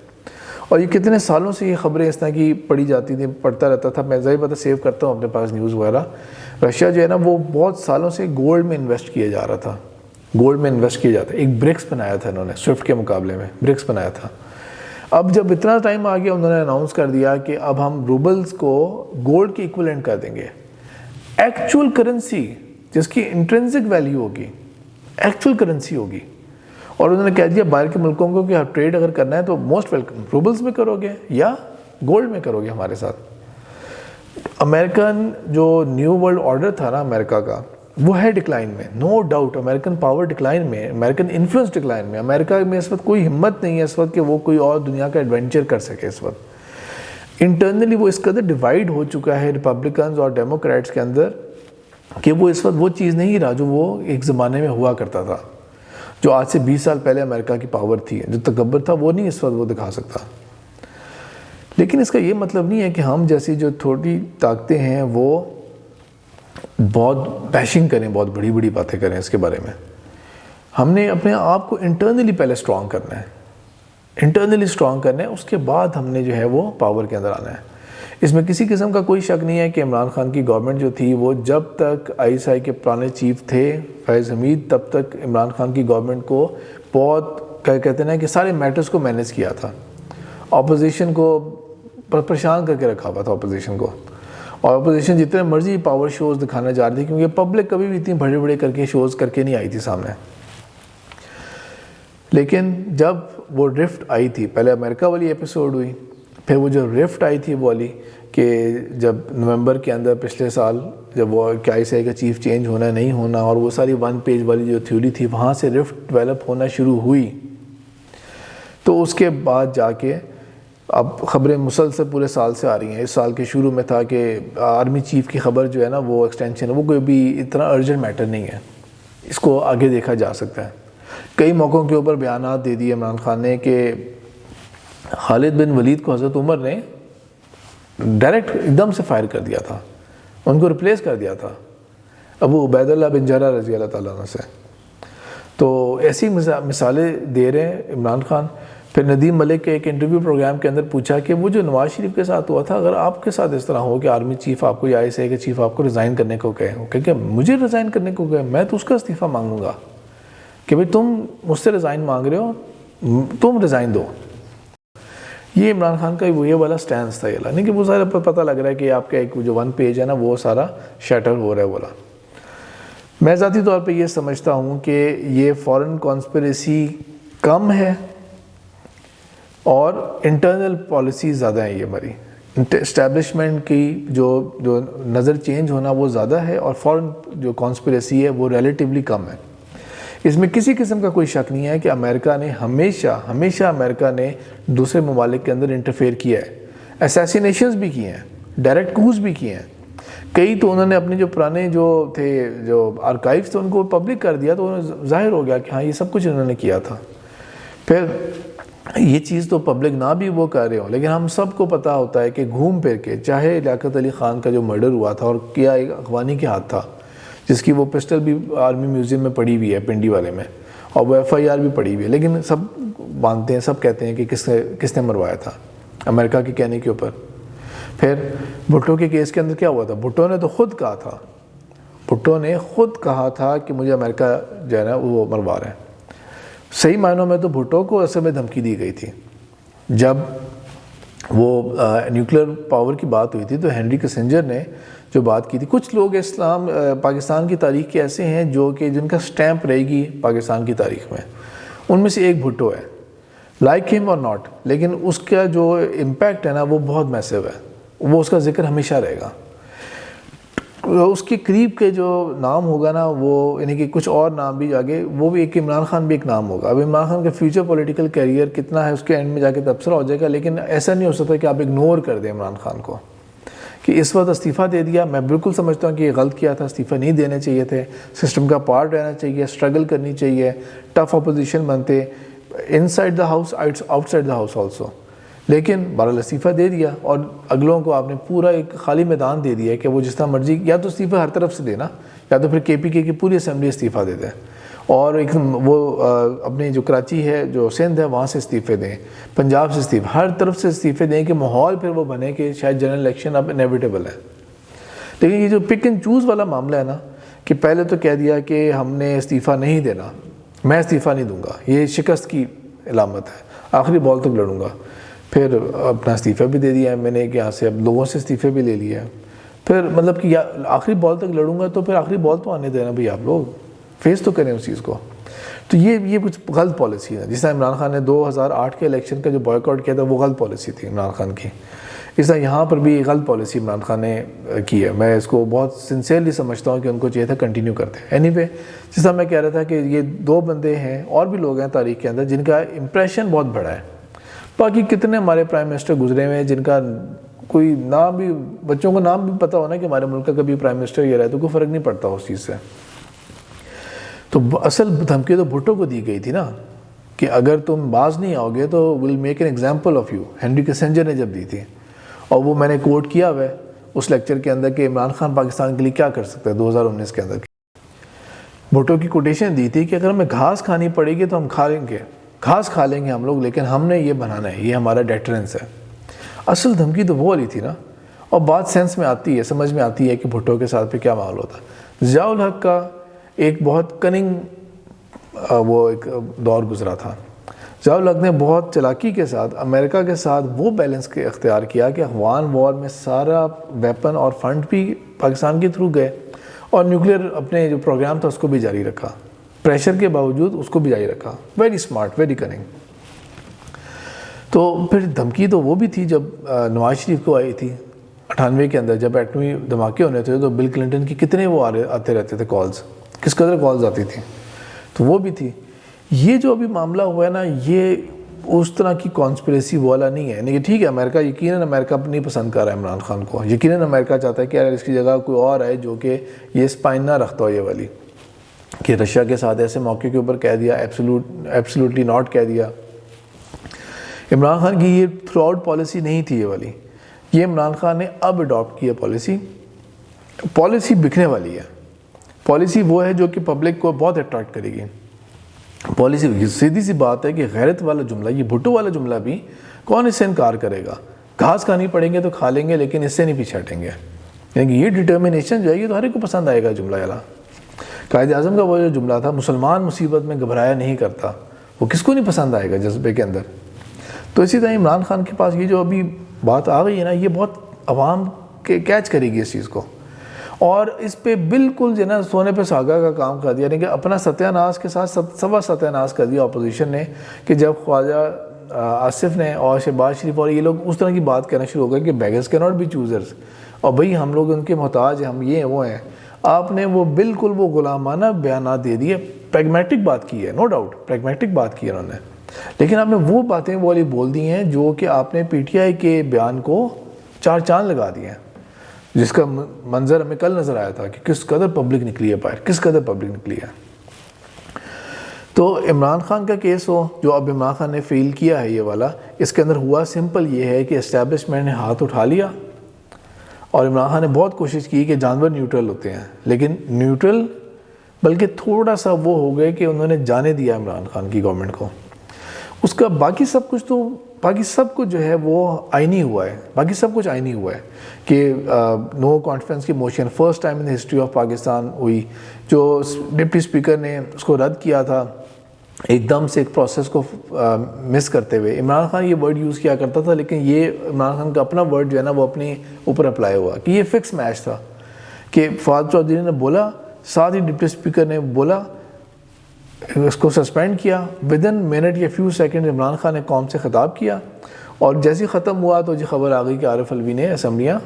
اور یہ کتنے سالوں سے یہ خبریں اس طرح کی پڑھی جاتی تھیں، پڑھتا رہتا تھا میں، ظاہر بات ہے سیو کرتا ہوں اپنے پاس نیوز وغیرہ۔ رشیا جو ہے نا وہ بہت سالوں سے گولڈ میں انویسٹ کیا جا رہا تھا، گولڈ میں انویسٹ کیا جاتا ہے۔ ایک برکس بنایا تھا انہوں نے، سوئفٹ کے مقابلے میں برکس بنایا تھا۔ اب جب اتنا ٹائم آ گیا، انہوں نے اناؤنس کر دیا کہ اب ہم روبلز کو گولڈ کی ایکویلنٹ کر دیں گے، ایکچول کرنسی جس کی انٹرنسک ویلیو ہوگی، ایکچول کرنسی ہوگی۔ اور انہوں نے کہہ دیا باہر کے ملکوں کو کہ آپ ٹریڈ اگر کرنا ہے تو موسٹ ویلکم، روبلز میں کرو گے یا گولڈ میں کرو گے ہمارے ساتھ۔ امریکن جو نیو ورلڈ آرڈر تھا نا امریکہ کا، وہ ہے ڈکلائن میں، no doubt. American power decline میں، امریکن انفلوئنس ڈکلائن میں۔ امریکہ میں اس وقت کوئی ہمت نہیں ہے اس وقت کہ وہ کوئی اور دنیا کا ایڈونچر کر سکے۔ اس وقت انٹرنلی وہ اس قدر ڈیوائیڈ ہو چکا ہے ریپبلکنز اور ڈیموکریٹس کے اندر کہ وہ اس وقت وہ چیز نہیں رہا جو وہ ایک زمانے میں ہوا کرتا تھا، جو آج سے 20 سال پہلے امریکہ کی پاور تھی، جو تکبر تھا وہ نہیں اس وقت وہ دکھا سکتا۔ لیکن اس کا یہ مطلب نہیں ہے کہ ہم جیسی جو تھوڑی طاقتیں ہیں وہ بہت بیشنگ کریں، بہت بڑی بڑی باتیں کریں اس کے بارے میں۔ ہم نے اپنے آپ کو انٹرنلی پہلے سٹرونگ کرنا ہے، انٹرنلی سٹرونگ کرنا ہے، اس کے بعد ہم نے جو ہے وہ پاور کے اندر آنا ہے۔ اس میں کسی قسم کا کوئی شک نہیں ہے کہ عمران خان کی گورنمنٹ جو تھی وہ جب تک ISI کے پرانے چیف تھے فیض حمید، تب تک عمران خان کی گورنمنٹ کو بہت کہتے ہیں کہ سارے میٹرز کو مینیج کیا تھا، اپوزیشن کو پریشان کر کے رکھا ہوا تھا اپوزیشن کو، اور اپوزیشن جتنے مرضی پاور شوز دکھانا چاہ رہی تھی، کیونکہ پبلک کبھی بھی اتنی بڑے بڑے کر کے شوز کر کے نہیں آئی تھی سامنے۔ لیکن جب وہ رفٹ آئی تھی، پہلے امریکہ والی ایپیسوڈ ہوئی، پھر وہ جو رفٹ آئی تھی وہ والی کہ جب نومبر کے اندر پچھلے سال جب وہ ISI کا چیف چینج ہونا نہیں ہونا، اور وہ ساری 1 پیج والی جو تھیوری تھی وہاں سے رفٹ ڈیولپ ہونا شروع ہوئی، تو اس کے بعد جا کے اب خبریں مسلسل پورے سال سے آ رہی ہیں۔ اس سال کے شروع میں تھا کہ آرمی چیف کی خبر جو ہے نا وہ ایکسٹینشن، وہ کوئی بھی اتنا ارجنٹ میٹر نہیں ہے، اس کو آگے دیکھا جا سکتا ہے۔ کئی موقعوں کے اوپر بیانات دے دیے عمران خان نے کہ خالد بن ولید کو حضرت عمر نے ڈائریکٹ ایک دم سے فائر کر دیا تھا، ان کو ریپلیس کر دیا تھا ابو عبید اللہ بن جرح رضی اللہ تعالیٰ عنہ سے۔ تو ایسی مثالیں دے رہے ہیں عمران خان۔ پھر ندیم ملک کے ایک انٹرویو پروگرام کے اندر پوچھا کہ وہ جو نواز شریف کے ساتھ ہوا تھا، اگر آپ کے ساتھ اس طرح ہو کہ آرمی چیف آپ کو یا ISI کے چیف آپ کو ریزائن کرنے کو کہے، وہ کہ مجھے ریزائن کرنے کو کہے، میں تو اس کا استعفیٰ مانگوں گا کہ بھئی تم مجھ سے ریزائن مانگ رہے ہو، تم ریزائن دو۔ یہ عمران خان کا یہ والا سٹینس تھا، یہ نہیں کہ وہ سارا پتہ لگ رہا ہے کہ آپ کا ایک جو 1 پیج ہے نا وہ سارا شیٹر ہو رہا ہے والا۔ میں ذاتی طور پہ یہ سمجھتا ہوں کہ یہ فورن کانسپریسی کم ہے اور انٹرنل پالیسی زیادہ ہیں، یہ ہماری اسٹیبلشمنٹ کی جو نظر چینج ہونا وہ زیادہ ہے، اور فورن جو کانسپریسی ہے وہ ریلیٹیولی کم ہے۔ اس میں کسی قسم کا کوئی شک نہیں ہے کہ امریکہ نے ہمیشہ امریکہ نے دوسرے ممالک کے اندر انٹرفیئر کیا ہے، اسیسینیشنز بھی کیے ہیں، ڈائریکٹ کوز بھی کیے ہیں۔ کئی تو انہوں نے اپنے جو پرانے جو تھے جو آرکائیوز تھے ان کو پبلک کر دیا، تو ظاہر ہو گیا کہ ہاں یہ سب کچھ انہوں نے کیا تھا۔ پھر یہ چیز تو پبلک نہ بھی وہ کر رہے ہوں، لیکن ہم سب کو پتہ ہوتا ہے کہ گھوم پھر کے چاہے لیاقت علی خان کا جو مرڈر ہوا تھا اور کیا ایک اخوانی کے ہاتھ تھا، جس کی وہ پسٹل بھی آرمی میوزیم میں پڑی ہوئی ہے پنڈی والے میں، اور وہ FIR بھی پڑی ہوئی ہے، لیکن سب مانتے ہیں، سب کہتے ہیں کہ کس نے مروایا تھا۔ امریکہ کے کہنے کے اوپر. پھر بھٹو کے کیس کے اندر کیا ہوا تھا؟ بھٹو نے تو خود کہا تھا، بھٹو نے خود کہا تھا کہ مجھے امریکہ جو ہے نا وہ مروا رہے ہیں. صحیح معنوں میں تو بھٹو کو اصل میں دھمکی دی گئی تھی. جب وہ نیوکلیر پاور کی بات ہوئی تھی تو ہینری کسنجر نے جو بات کی تھی، کچھ لوگ پاکستان کی تاریخ کے ایسے ہیں جو کہ جن کا سٹیمپ رہے گی پاکستان کی تاریخ میں، ان میں سے ایک بھٹو ہے، لائک ہم اور ناٹ، لیکن اس کا جو امپیکٹ ہے نا وہ بہت میسو ہے، وہ اس کا ذکر ہمیشہ رہے گا. اس کے قریب کے جو نام ہوگا نا وہ یعنی کہ کچھ اور نام بھی آگے، وہ بھی ایک عمران خان بھی ایک نام ہوگا. اب عمران خان کا فیوچر پولیٹیکل کیریئر کتنا ہے اس کے اینڈ میں جا کے تبصرہ ہو جائے گا، لیکن ایسا نہیں ہو سکتا کہ آپ اگنور کر دیں عمران خان کو کہ اس وقت استعفیٰ دے دیا. میں بالکل سمجھتا ہوں کہ یہ غلط کیا تھا، استعفیٰ نہیں دینے چاہیے تھے، سسٹم کا پارٹ رہنا چاہیے، اسٹرگل کرنی چاہیے، ٹف اپوزیشن بنتے inside the house outside the house also. لیکن بہرحال استعفیٰ دے دیا اور اگلوں کو آپ نے پورا ایک خالی میدان دے دیا کہ وہ جس طرح مرضی، یا تو استعفیٰ ہر طرف سے دینا یا تو پھر کے پی کے کی پوری اسمبلی استعفیٰ دے دیں، اور ایک وہ اپنی جو کراچی ہے جو سندھ ہے وہاں سے استعفے دیں، پنجاب سے استعفے، ہر طرف سے استعفے دیں کہ ماحول پھر وہ بنے کہ شاید جنرل الیکشن اب انیویٹیبل ہے. لیکن یہ جو پک اینڈ چوز والا معاملہ ہے نا کہ پہلے تو کہہ دیا کہ ہم نے استعفیٰ نہیں دینا، میں استعفیٰ نہیں دوں گا، یہ شکست کی علامت ہے، آخری بال تک لڑوں گا. پھر اپنا استعفیٰ بھی دے دیا ہے میں نے کہ یہاں سے اب لوگوں سے استعفے بھی لے لیا ہے. پھر مطلب کہ آخری بال تک لڑوں گا تو پھر آخری بال تو آنے دینا بھائی، آپ لوگ فیس تو کریں اس چیز کو. تو یہ کچھ غلط پالیسی ہے. جس طرح عمران خان نے 2008 کے الیکشن کا جو بوائے کاٹ کیا تھا وہ غلط پالیسی تھی عمران خان کی. اس طرح یہاں پر بھی غلط پالیسی عمران خان نے کی ہے. میں اس کو بہت سنسیئرلی سمجھتا ہوں کہ ان کو چاہیے تھا کنٹینیو کرتے. اینی وے جس طرح میں کہہ رہا تھا کہ یہ دو بندے ہیں اور بھی لوگ ہیں تاریخ کے اندر جن کا امپریشن بہت بڑا ہے. باقی کتنے ہمارے پرائم منسٹر گزرے ہوئے ہیں جن کا کوئی نام بھی، بچوں کو نام بھی پتہ ہونا کہ ہمارے ملک کا کبھی پرائم منسٹر یہ رہا تو کوئی فرق نہیں پڑتا اس چیز سے. تو اصل دھمکی تو بھٹو کو دی گئی تھی نا کہ اگر تم باز نہیں آؤ گے تو will make an example of you. Henry Kissinger نے جب دی تھی، اور وہ میں نے کوٹ کیا ہوا ہے اس لیکچر کے اندر کہ عمران خان پاکستان کے لیے کیا کر سکتا ہے 2019 کے اندر. بھٹو کی کوٹیشن دی تھی کہ اگر ہمیں گھاس کھانی پڑے گی تو ہم کھا لیں گے، گھاس کھا لیں گے ہم لوگ، لیکن ہم نے یہ بنانا ہے، یہ ہمارا ڈیٹرنس ہے. اصل دھمکی تو وہ والی تھی نا. اور بات سینس میں آتی ہے، سمجھ میں آتی ہے کہ بھٹو کے ساتھ پہ کیا معاملہ ہوتا. ضیاء الحق کا ایک بہت کننگ وہ ایک دور گزرا تھا. ضیاء الحق نے بہت چلاکی کے ساتھ امریکہ کے ساتھ وہ بیلنس کے اختیار کیا کہ افغان وار میں سارا ویپن اور فنڈ بھی پاکستان کے تھرو گئے، اور نیوکلیر اپنے جو پروگرام تھا اس کو بھی جاری رکھا، پریشر کے باوجود اس کو بھی جاری رکھا. Very smart, very cunning. تو پھر دھمکی تو وہ بھی تھی جب نواز شریف کو آئی تھی 98 کے اندر، جب ایٹمی دھماکے ہونے تھے تو بل کلنٹن کی کتنے وہ آتے رہتے تھے کالز، کس قدر کالز آتی تھی، تو وہ بھی تھی. یہ جو ابھی معاملہ ہوا ہے نا یہ اس طرح کی کانسپریسی والا نہیں ہے. نہیں ٹھیک ہے، امریکہ یقیناً امریکہ نہیں پسند کر رہا ہے عمران خان کو، یقیناً امریکہ چاہتا ہے کہ اگر اس کی جگہ کوئی اور آئے جو کہ یہ اسپائن نہ رکھتا ہو، یہ والی کہ رشیا کے ساتھ ایسے موقع کے اوپر کہہ دیا ایبسولوٹلی ناٹ کہہ دیا. عمران خان کی یہ تھرو آؤٹ پالیسی نہیں تھی یہ والی، یہ عمران خان نے اب اڈاپٹ کی ہے پالیسی بکنے والی ہے. پالیسی وہ ہے جو کہ پبلک کو بہت اٹریکٹ کرے گی. پالیسی سیدھی سی بات ہے کہ غیرت والا جملہ، یہ بھٹو والا جملہ بھی کون اس سے انکار کرے گا. گھاس کھانی پڑیں گے تو کھا لیں گے لیکن اس سے نہیں پیچھے ہٹیں گے. یعنی کہ یہ ڈٹرمنیشن جو ہے یہ تو ہر ایک کو پسند آئے گا جملہ والا. قائد اعظم کا وہ جو جملہ تھا، مسلمان مصیبت میں گھبرایا نہیں کرتا، وہ کس کو نہیں پسند آئے گا جذبے کے اندر. تو اسی طرح عمران خان کے پاس یہ جو ابھی بات آ گئی ہے نا یہ بہت عوام کے کیچ کرے گی اس چیز کو، اور اس پہ بالکل جو ہے نا سونے پہ سہاگا کا کام کر دیا. یعنی کہ اپنا ستیہ ناش کے ساتھ سوا ستیہ ناش کر دیا اپوزیشن نے کہ جب خواجہ آصف نے اور شہباز شریف اور یہ لوگ اس طرح کی بات کہنا شروع ہو گئے کہ بیگرز کی ناٹ بی چوزرز، اور بھئی ہم لوگ ان کے محتاج ہیں، ہم یہ ہیں وہ ہیں. آپ نے وہ بالکل وہ غلامانہ بیانات دے دیے. پریگمیٹک بات کی ہے، نو ڈاؤٹ پریگمیٹک بات کی ہے انہوں نے، لیکن آپ نے وہ باتیں وہ والی بول دی ہیں جو کہ آپ نے پی ٹی آئی کے بیان کو چار چاند لگا دیے ہیں، جس کا منظر ہمیں کل نظر آیا تھا کہ کس قدر پبلک نکلی ہے باہر، کس قدر پبلک نکلی ہے. تو عمران خان کا کیس ہو جو اب عمران خان نے فیل کیا ہے یہ والا، اس کے اندر ہوا سمپل یہ ہے کہ اسٹیبلشمنٹ نے ہاتھ اٹھا لیا، اور عمران خان نے بہت کوشش کی کہ جانور نیوٹرل ہوتے ہیں، لیکن نیوٹرل بلکہ تھوڑا سا وہ ہو گئے کہ انہوں نے جانے دیا عمران خان کی گورنمنٹ کو. اس کا باقی سب کچھ تو باقی سب کچھ جو ہے وہ آئینی ہوا ہے، باقی سب کچھ آئینی ہوا ہے کہ نو کانفیڈنس کی motion first time in history of Pakistan ہوئی، جو ڈپٹی اسپیکر نے اس کو رد کیا تھا ایک دم سے ایک پروسیس کو مس کرتے ہوئے. عمران خان یہ ورڈ یوز کیا کرتا تھا، لیکن یہ عمران خان کا اپنا ورڈ جو ہے نا وہ اپنے اوپر اپلائی ہوا کہ یہ فکس میچ تھا کہ فواد چودھری نے بولا، ساتھ ہی ڈپٹی اسپیکر نے بولا، اس کو سسپینڈ کیا. ود ان منٹ یا فیو سیکنڈ عمران خان نے قوم سے خطاب کیا، اور جیسے ہی ختم ہوا تو جی خبر آ گئی کہ عارف الوی نے اسمبلیاں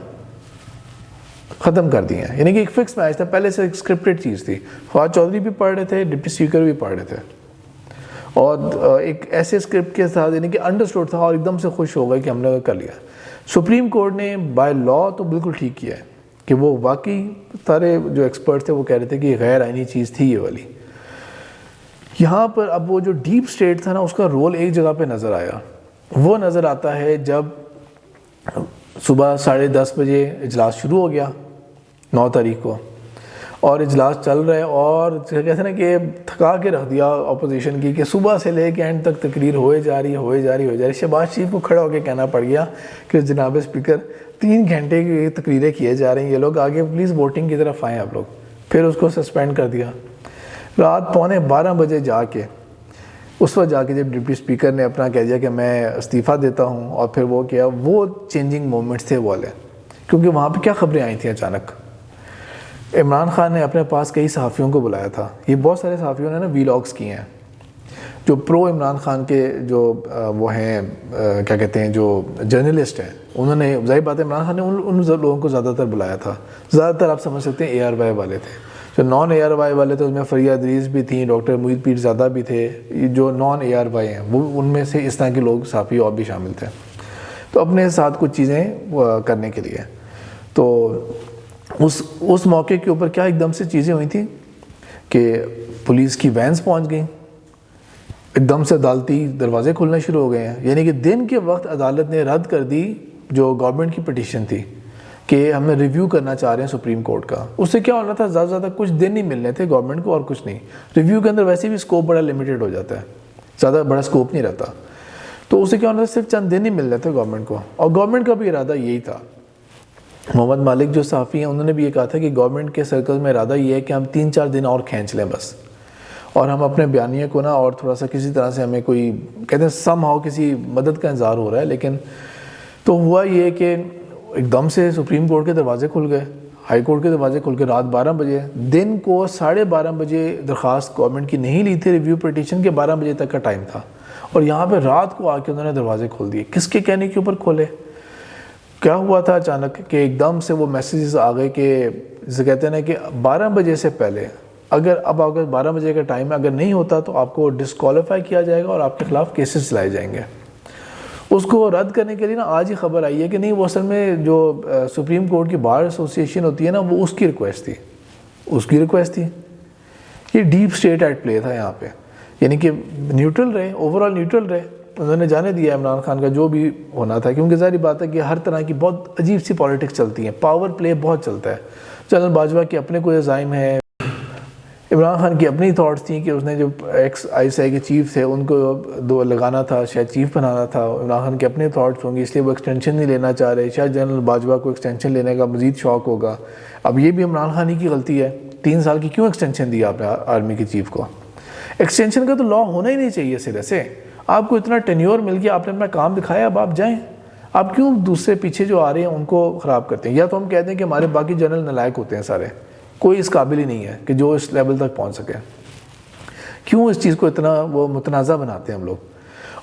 ختم کر دی ہیں. یعنی کہ ایک فکس میچ تھا، پہلے سے ایک اسکرپٹڈ چیز تھی. فواد چودھری بھی پڑھ رہے تھے، ڈپٹی اسپیکر بھی پڑھ رہے تھے، اور ایک ایسے اسکرپٹ کے ساتھ یعنی کہ انڈرسٹوڈ تھا، اور ایک دم سے خوش ہو گئے کہ ہم نے کر لیا. سپریم کورٹ نے بائی لا تو بالکل ٹھیک کیا ہے کہ وہ واقعی سارے جو ایکسپرٹ تھے وہ کہہ رہے تھے کہ یہ غیر آئینی چیز تھی یہ والی. یہاں پر اب وہ جو ڈیپ اسٹیٹ تھا نا اس کا رول ایک جگہ پہ نظر آیا. وہ نظر آتا ہے جب صبح 10:30 بجے اجلاس شروع ہو گیا 9 تاریخ کو، اور اجلاس چل رہا ہے، اور کہتے ہیں نا کہ تھکا کے رکھ دیا اپوزیشن کی کہ صبح سے لے کے اینڈ تک تقریر ہوئے جا رہی. شہباز شریف کو کھڑا ہو کے کہنا پڑ گیا کہ جناب اسپیکر 3 گھنٹے کی تقریریں کیے جا رہی ہیں، یہ لوگ آگے پلیز ووٹنگ کی طرف آئیں آپ لوگ. پھر اس کو سسپینڈ کر دیا. رات 11:15 بجے جا کے اس وقت جا کے جب ڈپٹی اسپیکر نے اپنا کہہ دیا کہ میں استعفیٰ دیتا ہوں، اور پھر وہ کیا، وہ چینجنگ مومنٹس تھے والے، کیونکہ وہاں پہ کیا خبریں آئی تھیں اچانک. عمران خان نے اپنے پاس کئی صحافیوں کو بلایا تھا. یہ بہت سارے صحافیوں نے نا ویلاگس کیے ہیں جو پرو عمران خان کے جو وہ ہیں کیا کہتے ہیں جو جرنلسٹ ہیں. انہوں نے ظاہر بات ہے عمران خان نے ان لوگوں کو زیادہ تر بلایا تھا. زیادہ تر آپ سمجھ سکتے ہیں ARY والے تھے. جو نان ARY والے تھے اس میں فریہ ادریس بھی تھیں، ڈاکٹر محیط پیر زادہ بھی تھے. جو نان ARY ہیں وہ ان میں سے اس طرح کے لوگ صحافی اور بھی شامل تھے، تو اپنے ساتھ کچھ چیزیں کرنے کے لیے. تو اس موقع کے اوپر کیا ایک دم سے چیزیں ہوئی تھیں کہ پولیس کی وینز پہنچ گئیں، ایک دم سے عدالتی دروازے کھلنے شروع ہو گئے ہیں. یعنی کہ دن کے وقت عدالت نے رد کر دی جو گورنمنٹ کی پٹیشن تھی کہ ہم ریویو کرنا چاہ رہے ہیں سپریم کورٹ کا. اس سے کیا ہونا تھا، زیادہ سے زیادہ کچھ دن نہیں ملنے تھے گورنمنٹ کو اور کچھ نہیں. ریویو کے اندر ویسے بھی اسکوپ بڑا لمیٹڈ ہو جاتا ہے، زیادہ بڑا اسکوپ نہیں رہتا. تو اس سے کیا ہونا تھا، صرف چند دن ہی مل رہے تھے گورنمنٹ کو. اور گورنمنٹ کا بھی ارادہ یہی تھا. محمد مالک جو صحافی ہیں انہوں نے بھی یہ کہا تھا کہ گورنمنٹ کے سرکل میں ارادہ یہ ہے کہ ہم 3-4 دن اور کھینچ لیں بس، اور ہم اپنے بیانیے کو نا اور تھوڑا سا کسی طرح سے ہمیں کوئی کہتے ہیں سم ہاؤ کسی مدد کا انتظار ہو رہا ہے. لیکن تو ہوا یہ کہ ایک دم سے سپریم کورٹ کے دروازے کھل گئے، ہائی کورٹ کے دروازے کھل کے رات 12 بجے، دن کو 12:30 بجے درخواست گورنمنٹ کی نہیں لی تھی ریویو پٹیشن کے، 12 بجے تک کا ٹائم تھا، اور یہاں پہ رات کو آ کے انہوں نے دروازے کھول دیے. کس کے کہنے کے اوپر کھولے؟ کیا ہوا تھا اچانک کہ ایک دم سے وہ میسیجز آ گئے کہ جسے کہتے ہیں نا کہ 12 بجے سے پہلے اگر 12 بجے کا ٹائم ہے، اگر نہیں ہوتا تو آپ کو ڈسکوالیفائی کیا جائے گا اور آپ کے خلاف کیسز چلائے جائیں گے. اس کو رد کرنے کے لیے نا آج ہی خبر آئی ہے کہ نہیں، وہ اصل میں جو سپریم کورٹ کی بار ایسوسیشن ہوتی ہے نا وہ اس کی ریکویسٹ تھی. یہ ڈیپ اسٹیٹ ایٹ پلے تھا یہاں پہ. یعنی کہ نیوٹرل رہے، اوور آل نیوٹرل رہے. انہوں نے جانے دیا عمران خان کا جو بھی ہونا تھا، کیونکہ ظاہری بات ہے کہ ہر طرح کی بہت عجیب سی پالیٹکس چلتی ہیں، پاور پلے بہت چلتا ہے. جنرل باجوہ کے اپنے کوئی عزائم ہیں، عمران خان کی اپنی تھاٹس تھیں کہ اس نے جو ایکس ICI کے چیف تھے ان کو لگانا تھا، شاید چیف بنانا تھا. عمران خان کے اپنے تھاٹس ہوں گے، اس لیے وہ ایکسٹینشن نہیں لینا چاہ رہے. شاید جنرل باجوہ کو ایکسٹینشن لینے کا مزید شوق ہوگا. اب یہ بھی عمران خان ہی کی غلطی ہے، 3 سال کی کیوں ایکسٹینشن دیا آپ نے آرمی کے چیف کو؟ ایکسٹینشن کا تو لا ہونا ہی نہیں چاہیے سرے سے. آپ کو اتنا ٹینیور مل گیا، آپ نے اپنا کام دکھایا، اب آپ جائیں. آپ کیوں دوسرے پیچھے جو آ رہے ہیں ان کو خراب کرتے ہیں؟ یا تو ہم کہتے ہیں کہ ہمارے باقی جنرل نالائق ہوتے ہیں سارے، کوئی اس قابل ہی نہیں ہے کہ جو اس لیول تک پہنچ سکے. کیوں اس چیز کو اتنا وہ متنازع بناتے ہیں ہم لوگ؟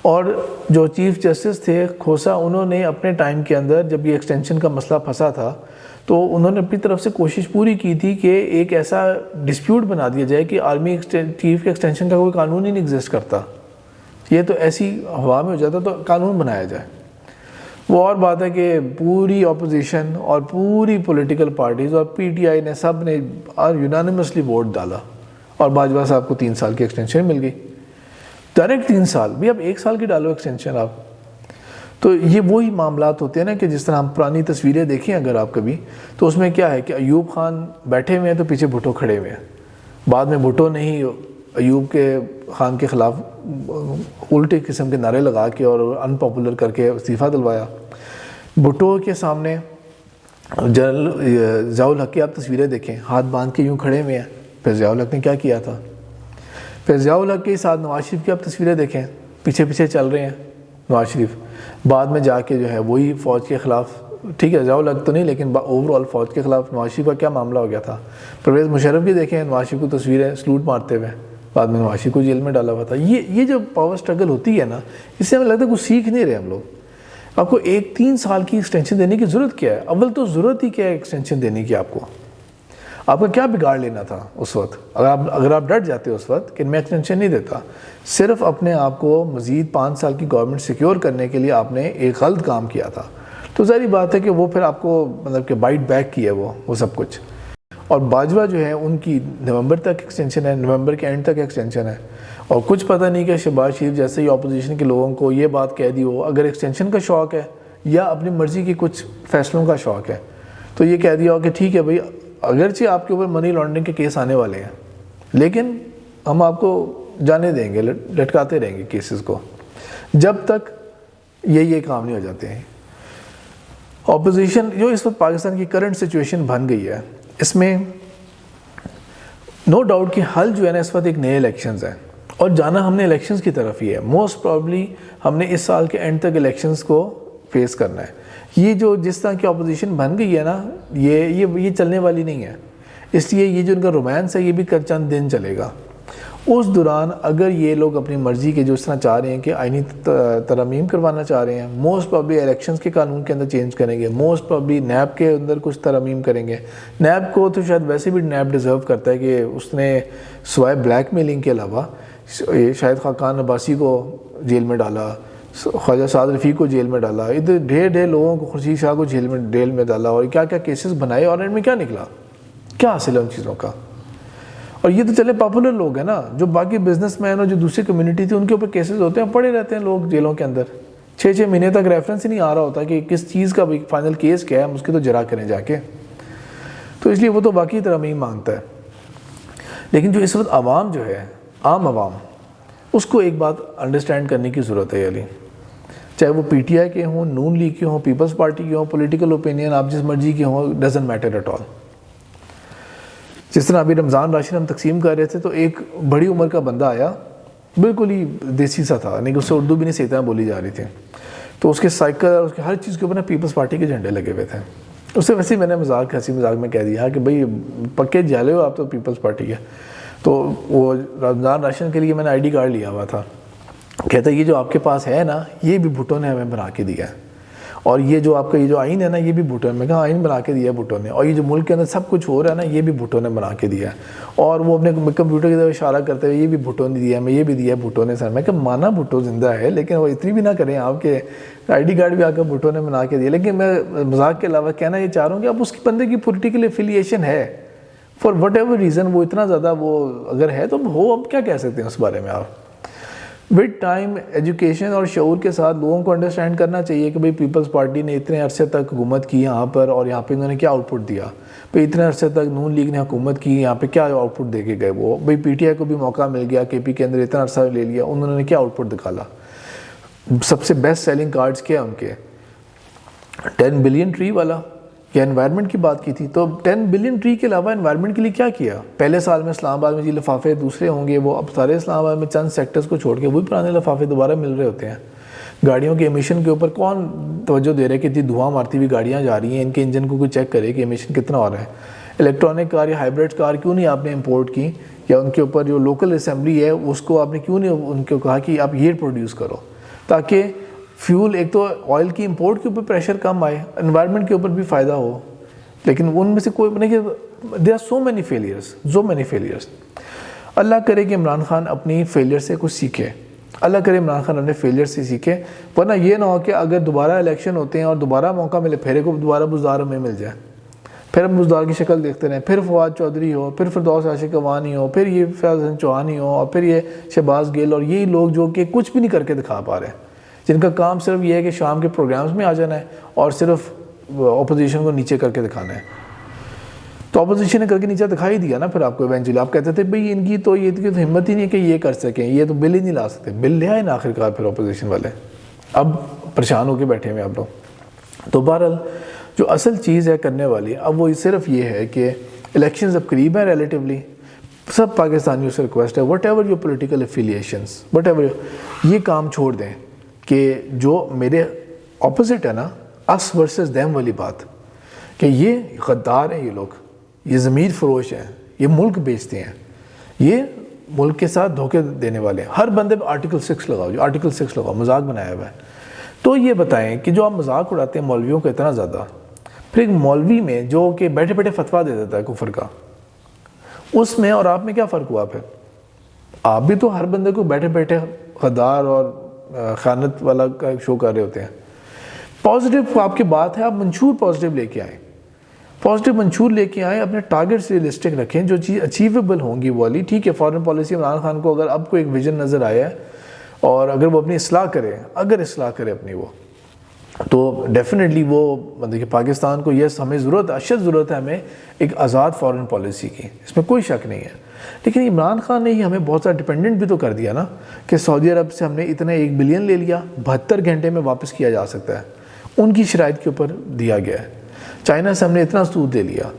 اور جو چیف جسٹس تھے کھوسا، انہوں نے اپنے ٹائم کے اندر جب یہ ایکسٹینشن کا مسئلہ پھنسا تھا تو انہوں نے اپنی طرف سے کوشش پوری کی تھی کہ ایک ایسا ڈسپیوٹ بنا دیا جائے کہ آرمی چیف کے ایکسٹینشن کا کوئی قانون ہی نہیں ایگزسٹ کرتا. یہ تو ایسی ہوا میں ہو جاتا تو قانون بنایا جائے. وہ اور بات ہے کہ پوری اپوزیشن اور پوری پولیٹیکل پارٹیز اور PTI نے سب نے یونانیمسلی ووٹ ڈالا اور باجوہ صاحب کو 3 سال کی ایکسٹینشن مل گئی. ڈائریکٹ 3 سال بھی، اب 1 سال کی ڈالو ایکسٹینشن آپ. تو یہ وہی معاملات ہوتے ہیں نا کہ جس طرح ہم پرانی تصویریں دیکھیں اگر آپ کبھی، تو اس میں کیا ہے کہ ایوب خان بیٹھے ہوئے ہیں تو پیچھے بھٹو کھڑے ہوئے ہیں. بعد میں بھٹو نے ہی ایوب کے خان کے خلاف الٹے قسم کے نعرے لگا کے اور ان پاپولر کر کے استعفیٰ دلوایا۔ بھٹو کے سامنے جنرل ضیاء الحق کی آپ تصویریں دیکھیں، ہاتھ باندھ کے یوں کھڑے ہوئے ہیں۔ پھر ضیاء الحق نے کیا کیا تھا؟ پھر ضیاء الحق کے ساتھ نواز شریف کی آپ تصویریں دیکھیں، پیچھے پیچھے چل رہے ہیں نواز شریف، بعد میں جا کے جو ہے وہی فوج کے خلاف، ٹھیک ہے ضیاء الحق تو نہیں لیکن اوور آل فوج کے خلاف نواز شریف کا کیا معاملہ ہو گیا تھا۔ پرویز مشرف کی دیکھیں نواز شریف کو تصویریں سلوٹ مارتے ہوئے، بعد میں نواز شریف کو جیل میں ڈالا ہوا تھا۔ یہ جو پاور سٹرگل ہوتی ہے نا، اس سے ہمیں لگتا ہے کچھ سیکھ نہیں رہے ہم لوگ۔ آپ کو 3 سال کی ایکسٹینشن دینے کی ضرورت کیا ہے؟ اول تو ضرورت ہی کیا ہے ایکسٹینشن دینے کی؟ آپ کا کیا بگاڑ لینا تھا اس وقت؟ اگر آپ ڈٹ جاتے اس وقت کہ میں ایکسٹینشن نہیں دیتا، صرف اپنے آپ کو مزید 5 سال کی گورنمنٹ سیکیور کرنے کے لیے آپ نے ایک غلط کام کیا تھا، تو ظاہری بات ہے کہ وہ پھر آپ کو مطلب کہ بائٹ بیک کیا وہ سب کچھ۔ اور باجوہ جو ہے ان کی نومبر تک ایکسٹینشن ہے، نومبر کے اینڈ تک ایکسٹینشن ہے، اور کچھ پتہ نہیں کہ شہباز شریف جیسے ہی اپوزیشن کے لوگوں کو یہ بات کہہ دی ہو، اگر ایکسٹینشن کا شوق ہے یا اپنی مرضی کے کچھ فیصلوں کا شوق ہے تو یہ کہہ دیا ہو کہ ٹھیک ہے بھائی، اگرچہ آپ کے اوپر منی لانڈرنگ کے کیس آنے والے ہیں لیکن ہم آپ کو جانے دیں گے، لٹکاتے رہیں گے کیسز کو جب تک یہ کام نہیں ہو جاتے ہیں۔ اپوزیشن جو اس وقت پاکستان کی کرنٹ سچویشن بن گئی ہے، اس میں نو ڈاؤٹ کہ حل جو ہے نا اس وقت ایک نئے الیکشنز ہیں، اور جانا ہم نے الیکشنز کی طرف ہی ہے۔ موسٹ پرابلی ہم نے اس سال کے اینڈ تک الیکشنز کو فیس کرنا ہے۔ یہ جو جس طرح کی اپوزیشن بن گئی ہے نا، یہ چلنے والی نہیں ہے، اس لیے یہ جو ان کا رومانس ہے یہ بھی چند دن چلے گا۔ اس دوران اگر یہ لوگ اپنی مرضی کے جو اس طرح چاہ رہے ہیں کہ آئینی ترامیم کروانا چاہ رہے ہیں، موسٹ پرابلی الیکشنز کے قانون کے اندر چینج کریں گے، موسٹ پرابلی نیب کے اندر کچھ ترامیم کریں گے۔ نیب کو تو شاید ویسے بھی نیب ڈیزرو کرتا ہے کہ اس نے سوائے بلیک میلنگ کے علاوہ شاہد خاقان عباسی کو جیل میں ڈالا، خواجہ سعد رفیق کو جیل میں ڈالا، ادھر ڈھیر لوگوں کو، خورشید شاہ کو جیل میں ڈالا، اور کیا کیا کیسز بنائے، اور ان میں کیا نکلا، کیا حاصل ہے ان چیزوں کا؟ اور یہ تو چلے پاپولر لوگ ہیں نا، جو باقی بزنس مین اور جو دوسری کمیونٹی تھی ان کے اوپر کیسز ہوتے ہیں، پڑے رہتے ہیں لوگ جیلوں کے اندر، 6 مہینے تک ریفرنس ہی نہیں آ رہا ہوتا کہ کس چیز کا فائنل کیس کیا ہے، ہم اس کی تو جرا کریں جا کے۔ تو اس لیے وہ تو باقی ترامیم مانگتا ہے۔ لیکن جو اس وقت عوام جو ہے، عام عوام، اس کو ایک بات انڈرسٹینڈ کرنے کی ضرورت ہے علی، چاہے وہ پی ٹی آئی کے ہوں، نون لیگ کے ہوں، پیپلز پارٹی کے ہوں، پولیٹیکل اوپینین آپ جس مرضی کے ہوں، ڈزنٹ میٹر ایٹ آل۔ جس طرح ابھی رمضان راشن ہم تقسیم کر رہے تھے تو ایک بڑی عمر کا بندہ آیا، بالکل ہی دیسی سا تھا، نہیں کہ اس سے اردو بھی نہیں صحیح طرح بولی جا رہی تھی، تو اس کے سائیکل اور اس کے ہر چیز کے اوپر نا پیپلز پارٹی کے جھنڈے لگے ہوئے تھے۔ اس سے ویسے ہی میں نے ہنسی مذاق میں کہہ دیا کہ بھائی پکے جالے ہو آپ تو پیپلز پارٹی کے۔ تو وہ رمضان راشن کے لیے میں نے آئی ڈی کارڈ لیا ہوا تھا، کہتا ہے یہ جو آپ کے پاس ہے نا یہ بھی بھٹو نے ہمیں بنا کے دیا ہے، اور یہ جو آپ کا یہ جو آئین ہے نا یہ بھی بھٹو نے، میں کہا آئین بنا کے دیا ہے بھٹو نے، اور یہ جو ملک کے اندر سب کچھ ہو رہا ہے نا یہ بھی بھٹو نے بنا کے دیا ہے، اور وہ اپنے کمپیوٹر کی طرف اشارہ کرتے ہوئے یہ بھی بھٹو نے دیا ہے، میں یہ بھی دیا ہے بھٹو نے سر۔ میں کہا مانا بھٹو زندہ ہے لیکن وہ اتنی بھی نہ کریں آپ کے آئی ڈی کارڈ بھی آ کر بھٹو نے بنا کے دیا۔ لیکن میں مذاق کے علاوہ کہنا یہ چاہ رہا ہوں کہ اب اس کی بندے کی پولیٹیکل افیلیشن ہے، فار وٹ ایور ریزن وہ اتنا زیادہ وہ اگر ہے تو ہو، اب کیا کہہ سکتے ہیں اس بارے میں آپ؟ ود ٹائم ایجوکیشن اور شعور کے ساتھ لوگوں کو انڈرسٹینڈ کرنا چاہیے کہ بھئی پیپلز پارٹی نے اتنے عرصے تک حکومت کی یہاں پر، اور یہاں پہ انہوں نے کیا آؤٹ پٹ دیا، بھئی اتنے عرصے تک نون لیگ نے حکومت کی، یہاں پہ کیا آؤٹ پٹ دے کے گئے وہ، بھئی پی ٹی آئی کو بھی موقع مل گیا، کے پی کے اندر اتنا عرصہ لے لیا، انہوں نے کیا آؤٹ پٹ دکھالا، سب سے بیسٹ سیلنگ کارڈز کیا ان کے، 10 بلین ٹری والا، یا انوائرمنٹ کی بات کی تھی، تو 10 بلین ٹری کے علاوہ انوائرمنٹ کے لیے کیا کیا؟ پہلے سال میں اسلام آباد میں جی لفافے دوسرے ہوں گے، وہ اب سارے اسلام آباد میں چند سیکٹرز کو چھوڑ کے وہی پرانے لفافے دوبارہ مل رہے ہوتے ہیں۔ گاڑیوں کے ایمیشن کے اوپر کون توجہ دے رہا ہے کہ اتنی دھواں مارتی ہوئی گاڑیاں جا رہی ہیں، ان کے انجن کو کوئی چیک کرے کہ ایمیشن کتنا ہو رہا ہے؟ الیکٹرانک کار یا ہائیبریڈ کار کیوں نہیں آپ نے امپورٹ کی، یا ان کے اوپر جو لوکل اسمبلی ہے اس کو آپ نے کیوں نہیں ان کو کہا کہ آپ یہ پروڈیوس کرو، تاکہ فیول ایک تو آئل کی امپورٹ کے اوپر پریشر کم آئے، انوائرمنٹ کے اوپر بھی فائدہ ہو۔ لیکن ان میں سے کوئی نہیں کہ they are so many failures. اللہ کرے کہ عمران خان اپنی فیلیئر سے کچھ سیکھے، اللہ کرے عمران خان اپنے فیلیئر سے سیکھے، ورنہ یہ نہ ہو کہ اگر دوبارہ الیکشن ہوتے ہیں اور دوبارہ موقع ملے پھر کو دوبارہ بزدار ہمیں مل جائے، پھر ہم بزدار کی شکل دیکھتے رہیں، پھر فواد چودھری ہو، پھر فردوس عاشق اوانی ہو، پھر یہ فیاض حسن چوہانی ہو، اور پھر یہ شہباز گل، اور یہی لوگ جو کہ کچھ بھی نہیں کر کے دکھا پا رہے، جن کا کام صرف یہ ہے کہ شام کے پروگرامز میں آ جانا ہے اور صرف اپوزیشن کو نیچے کر کے دکھانا ہے۔ تو اپوزیشن نے کر کے نیچے دکھائی دیا نا پھر آپ کو ایونچولی. آپ کہتے تھے بھئی ان کی تو یہ تو ہمت ہی نہیں ہے کہ یہ کر سکیں, یہ تو بل ہی نہیں لا سکتے. بل لے آئے نا آخر کار پھر اپوزیشن والے, اب پریشان ہو کے بیٹھے ہوئے آپ لوگ. تو بہرحال جو اصل چیز ہے کرنے والی اب وہ صرف یہ ہے کہ الیکشنز اب قریب ہیں ریلیٹیولی. سب پاکستانیوں سے ریکویسٹ ہے whatever your political affiliations, whatever یہ کام چھوڑ دیں کہ جو میرے اپوزٹ ہے نا, اس ورسز دیم والی بات, کہ یہ غدار ہیں, یہ لوگ یہ ضمیر فروش ہیں, یہ ملک بیچتے ہیں, یہ ملک کے ساتھ دھوکے دینے والے ہیں. ہر بندے پہ آرٹیکل 6 لگاؤ, جو آرٹیکل 6 لگاؤ, مذاق بنایا ہوا ہے. تو یہ بتائیں کہ جو آپ مذاق اڑاتے ہیں مولویوں کا اتنا زیادہ, پھر ایک مولوی میں جو کہ بیٹھے بیٹھے فتویٰ دے دیتا ہے کفر کا, اس میں اور آپ میں کیا فرق ہوا پھر؟ آپ بھی تو ہر بندے کو بیٹھے بیٹھے غدار اور خیانت والا کا شو کر رہے ہوتے ہیں. پازیٹیو آپ کی بات ہے, آپ منشور پازیٹیو لے کے آئیں, پازیٹیو منشور لے کے آئیں, اپنے ٹارگیٹس ریئلسٹک رکھیں, جو چیز اچیویبل ہوں گی وہ والی. ٹھیک ہے, فارن پالیسی عمران خان کو اگر اب کو ایک ویژن نظر آیا ہے اور اگر وہ اپنی اصلاح کرے, اگر اصلاح کرے اپنی وہ, تو ڈیفینیٹلی وہ مطلب کہ پاکستان کو یس ہمیں ضرورت, اشد ضرورت ہے ہمیں ایک آزاد فارن پالیسی کی, اس میں کوئی شک نہیں ہے. لیکن عمران خان نے ہی ہمیں بہت سارا ڈپینڈنٹ بھی تو کر دیا نا, کہ سعودی عرب سے ہم نے اتنا 1 بلین لے لیا, 72 گھنٹے میں واپس کیا جا سکتا ہے, ان کی شرائط کے اوپر دیا گیا ہے. چائنا سے ہم نے اتنا سود دے لیا,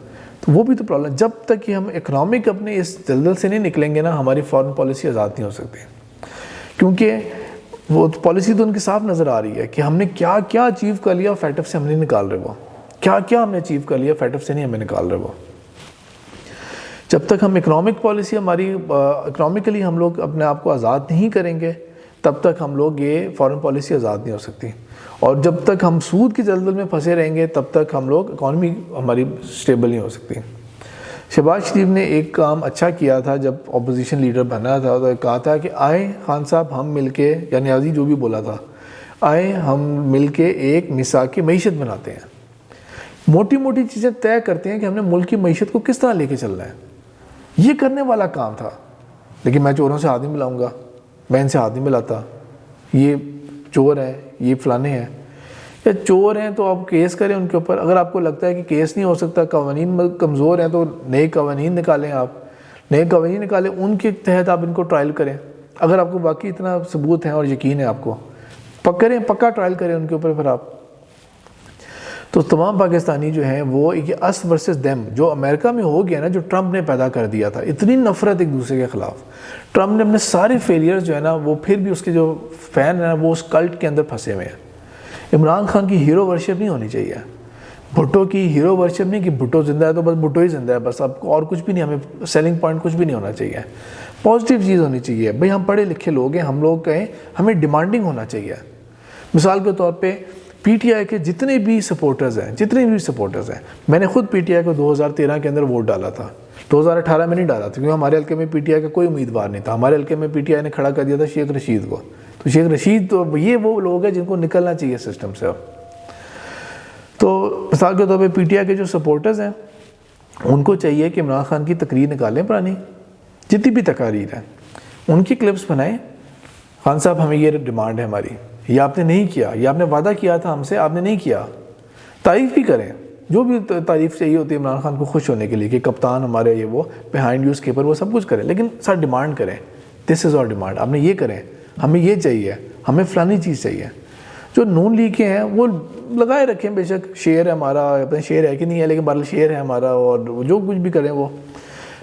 تو وہ بھی تو پرابلم. جب تک کہ ہم اکنامک اپنے اس دلدل سے نہیں نکلیں گے نا, ہماری فارن پالیسی آزاد نہیں ہو سکتی. کیونکہ وہ پالیسی تو ان کے صاف نظر آ رہی ہے کہ ہم نے کیا کیا اچیو کر لیا, فیٹف سے ہم نہیں نکال رہے, وہ کیا کیا ہم نے اچیو کر لیا, فیٹف سے نہیں ہمیں نکال رہے. وہ جب تک ہم اکنامک پالیسی ہماری اکنامکلی ہم لوگ اپنے آپ کو آزاد نہیں کریں گے, تب تک ہم لوگ یہ فارن پالیسی آزاد نہیں ہو سکتی. اور جب تک ہم سود کی دلدل میں پھنسے رہیں گے, تب تک ہم لوگ اکانومی ہماری سٹیبل نہیں ہو سکتی. شہباز شریف نے ایک کام اچھا کیا تھا جب اپوزیشن لیڈر بنا تھا, تو کہا تھا کہ آئیں خان صاحب ہم مل کے, یا نیازی جو بھی بولا تھا, آئیں ہم مل کے ایک میثاق معیشت بناتے ہیں, موٹی موٹی چیزیں طے کرتے ہیں کہ ہم نے ملک کی معیشت کو کس طرح لے کے چلنا ہے. یہ کرنے والا کام تھا. لیکن میں چوروں سے ہاتھ نہیں ملاؤں گا, میں ان سے ہاتھ نہیں ملاتا, یہ چور ہیں, یہ فلانے ہیں. یا چور ہیں تو آپ کیس کریں ان کے اوپر. اگر آپ کو لگتا ہے کہ کیس نہیں ہو سکتا, قوانین کمزور ہیں, تو نئے قوانین نکالیں, آپ نئے قوانین نکالیں, ان کے تحت آپ ان کو ٹرائل کریں. اگر آپ کو واقعی اتنا ثبوت ہے اور یقین ہے آپ کو, کریں, پکا ٹرائل کریں ان کے اوپر. پھر آپ تو تمام پاکستانی جو ہیں وہ ایک اس ورسز دیم جو امریکہ میں ہو گیا نا, جو ٹرمپ نے پیدا کر دیا تھا, اتنی نفرت ایک دوسرے کے خلاف. ٹرمپ نے اپنے سارے فیلیئرز جو ہے نا, وہ پھر بھی اس کے جو فین ہیں وہ اس کلٹ کے اندر پھنسے ہوئے ہیں. عمران خان کی ہیرو ورشپ نہیں ہونی چاہیے, بھٹو کی ہیرو ورشپ نہیں کہ بھٹو زندہ ہے تو بس بھٹو ہی زندہ ہے, بس اب اور کچھ بھی نہیں, ہمیں سیلنگ پوائنٹ کچھ بھی نہیں ہونا چاہیے. پازیٹیو چیز ہونی چاہیے. بھئی ہم پڑھے لکھے لوگ ہیں, ہم لوگ کہیں ہمیں ڈیمانڈنگ ہونا چاہیے. مثال کے طور پہ پی ٹی آئی کے جتنے بھی سپورٹرز ہیں, میں نے خود پی ٹی آئی کو 2013 کے اندر ووٹ ڈالا تھا, 2018 میں نہیں ڈالا تھا, کیونکہ ہمارے حلقے میں پی ٹی آئی کا کوئی امیدوار نہیں تھا. ہمارے حلقے میں پی ٹی آئی نے کھڑا کر دیا تھا شیخ رشید کو. تو شیخ رشید تو یہ وہ لوگ ہیں جن کو نکلنا چاہیے سسٹم سے. اب تو مثال کے طور پہ پی ٹی آئی کے جو سپورٹرز ہیں, ان کو چاہیے کہ عمران خان کی تقریر نکالیں, پرانی جتنی بھی تقاریر ہیں ان کی کلپس بنائیں. خان صاحب ہمیں یہ ڈیمانڈ ہے ہماری, یہ آپ نے نہیں کیا, یہ آپ نے وعدہ کیا تھا ہم سے, آپ نے نہیں کیا. تعریف بھی کریں, جو بھی تعریف چاہیے ہوتی ہے عمران خان کو خوش ہونے کے لیے کہ کپتان ہمارے یہ وہ بہائنڈ یوز کیپر, وہ سب کچھ کریں, لیکن سر ڈیمانڈ کریں, دس از اور ڈیمانڈ, آپ نے یہ کریں, ہمیں یہ چاہیے, ہمیں فلانی چیز چاہیے. جو نون لیگ کے ہیں وہ لگائے رکھیں, بے شک شیئر ہے ہمارا, اپنا شیئر ہے کہ نہیں ہے, لیکن بہرحال شیئر ہے ہمارا, اور جو کچھ بھی کریں وہ,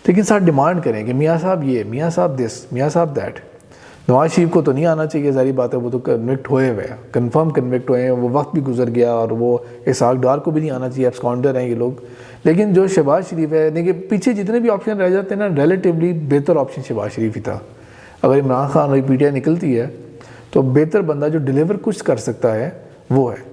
لیکن سر ڈیمانڈ کریں کہ میاں صاحب یہ, میاں صاحب دس, میاں صاحب دیٹ. نواز شریف کو تو نہیں آنا چاہیے, ظاہری بات ہے, وہ تو کنوکٹ ہوئے ہوئے ہیں, کنفرم کنوکٹ ہوئے ہیں, وہ وقت بھی گزر گیا, اور وہ اسحاق ڈار کو بھی نہیں آنا چاہیے, ایبسکانڈر ہیں یہ لوگ. لیکن جو شہباز شریف ہے, دیکھیے پیچھے جتنے بھی آپشن رہ جاتے ہیں نا, ریلیٹیولی بہتر آپشن شہباز شریف ہی تھا. اگر عمران خان اور پی ٹی آئی نکلتی ہے تو بہتر بندہ جو ڈیلیور کچھ کر سکتا ہے وہ ہے.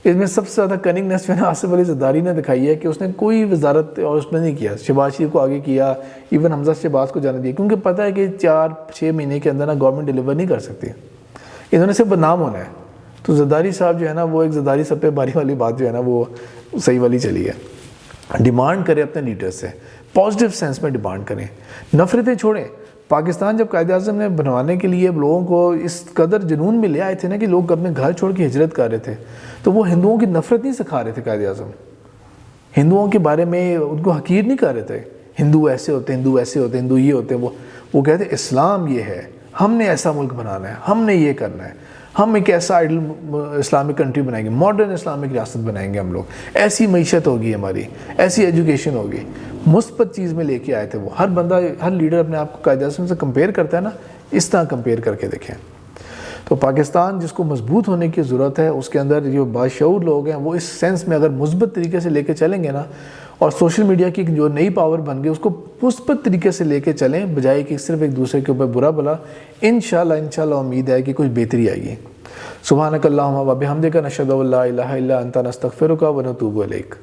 اس میں سب سے زیادہ کننگنیس جو ہے نا آصف علی زرداری نے دکھائی ہے کہ اس نے کوئی وزارت اور اس نے نہیں کیا, شہباز شریف کو آگے کیا, ایون حمزہ شہباز کو جانے دیا, کیونکہ پتہ ہے کہ 4-6 مہینے کے اندر نا گورنمنٹ ڈیلیور نہیں کر سکتی, انہوں نے صرف بدنام ہونا ہے. تو زرداری صاحب جو ہے نا وہ ایک زرداری سب پہ باری والی بات جو ہے نا وہ صحیح والی چلی ہے. ڈیمانڈ کریں اپنے لیڈر سے, پازیٹیو سینس میں ڈیمانڈ کریں, نفرتیں چھوڑیں. پاکستان جب قائد اعظم نے بنوانے کے لیے لوگوں کو اس قدر جنون میں لے آئے تھے نا کہ لوگ اپنے گھر چھوڑ کے ہجرت کر رہے تھے, تو وہ ہندوؤں کی نفرت نہیں سکھا رہے تھے قائد اعظم. ہندوؤں کے بارے میں ان کو حقیر نہیں کر رہے تھے، ہندو ایسے ہوتے ہیں، ہندو ایسے ہوتے ہیں، ہندو یہ ہوتے ہیں، وہ کہتے ہیں اسلام یہ ہے، ہم نے ایسا ملک بنانا ہے، ہم نے یہ کرنا ہے، ہم ایک ایسا آئیڈل اسلامک کنٹری بنائیں گے، ماڈرن اسلامک ریاست بنائیں گے ہم لوگ، ایسی معیشت ہوگی ہماری، ایسی ایجوکیشن ہوگی، مثبت چیز میں لے کے آئے تھے وہ۔ ہر بندہ، ہر لیڈر اپنے آپ کو قائد اعظم سے کمپیئر کرتا ہے نا، اس طرح کمپیئر کر کے دیکھیں۔ تو پاکستان جس کو مضبوط ہونے کی ضرورت ہے، اس کے اندر جو باشعور لوگ ہیں وہ اس سینس میں اگر مثبت طریقے سے لے کے چلیں گے نا، اور سوشل میڈیا کی جو نئی پاور بن گئی اس کو مثبت طریقے سے لے کے چلیں، بجائے کہ صرف ایک دوسرے کے اوپر برا بلا، انشاءاللہ امید ہے کہ کچھ بہتری آئے گی۔ سبحانک اللہم و بحمدک، نشہد ان لا الہ الا انت، نستغفرک و نتوب الیک۔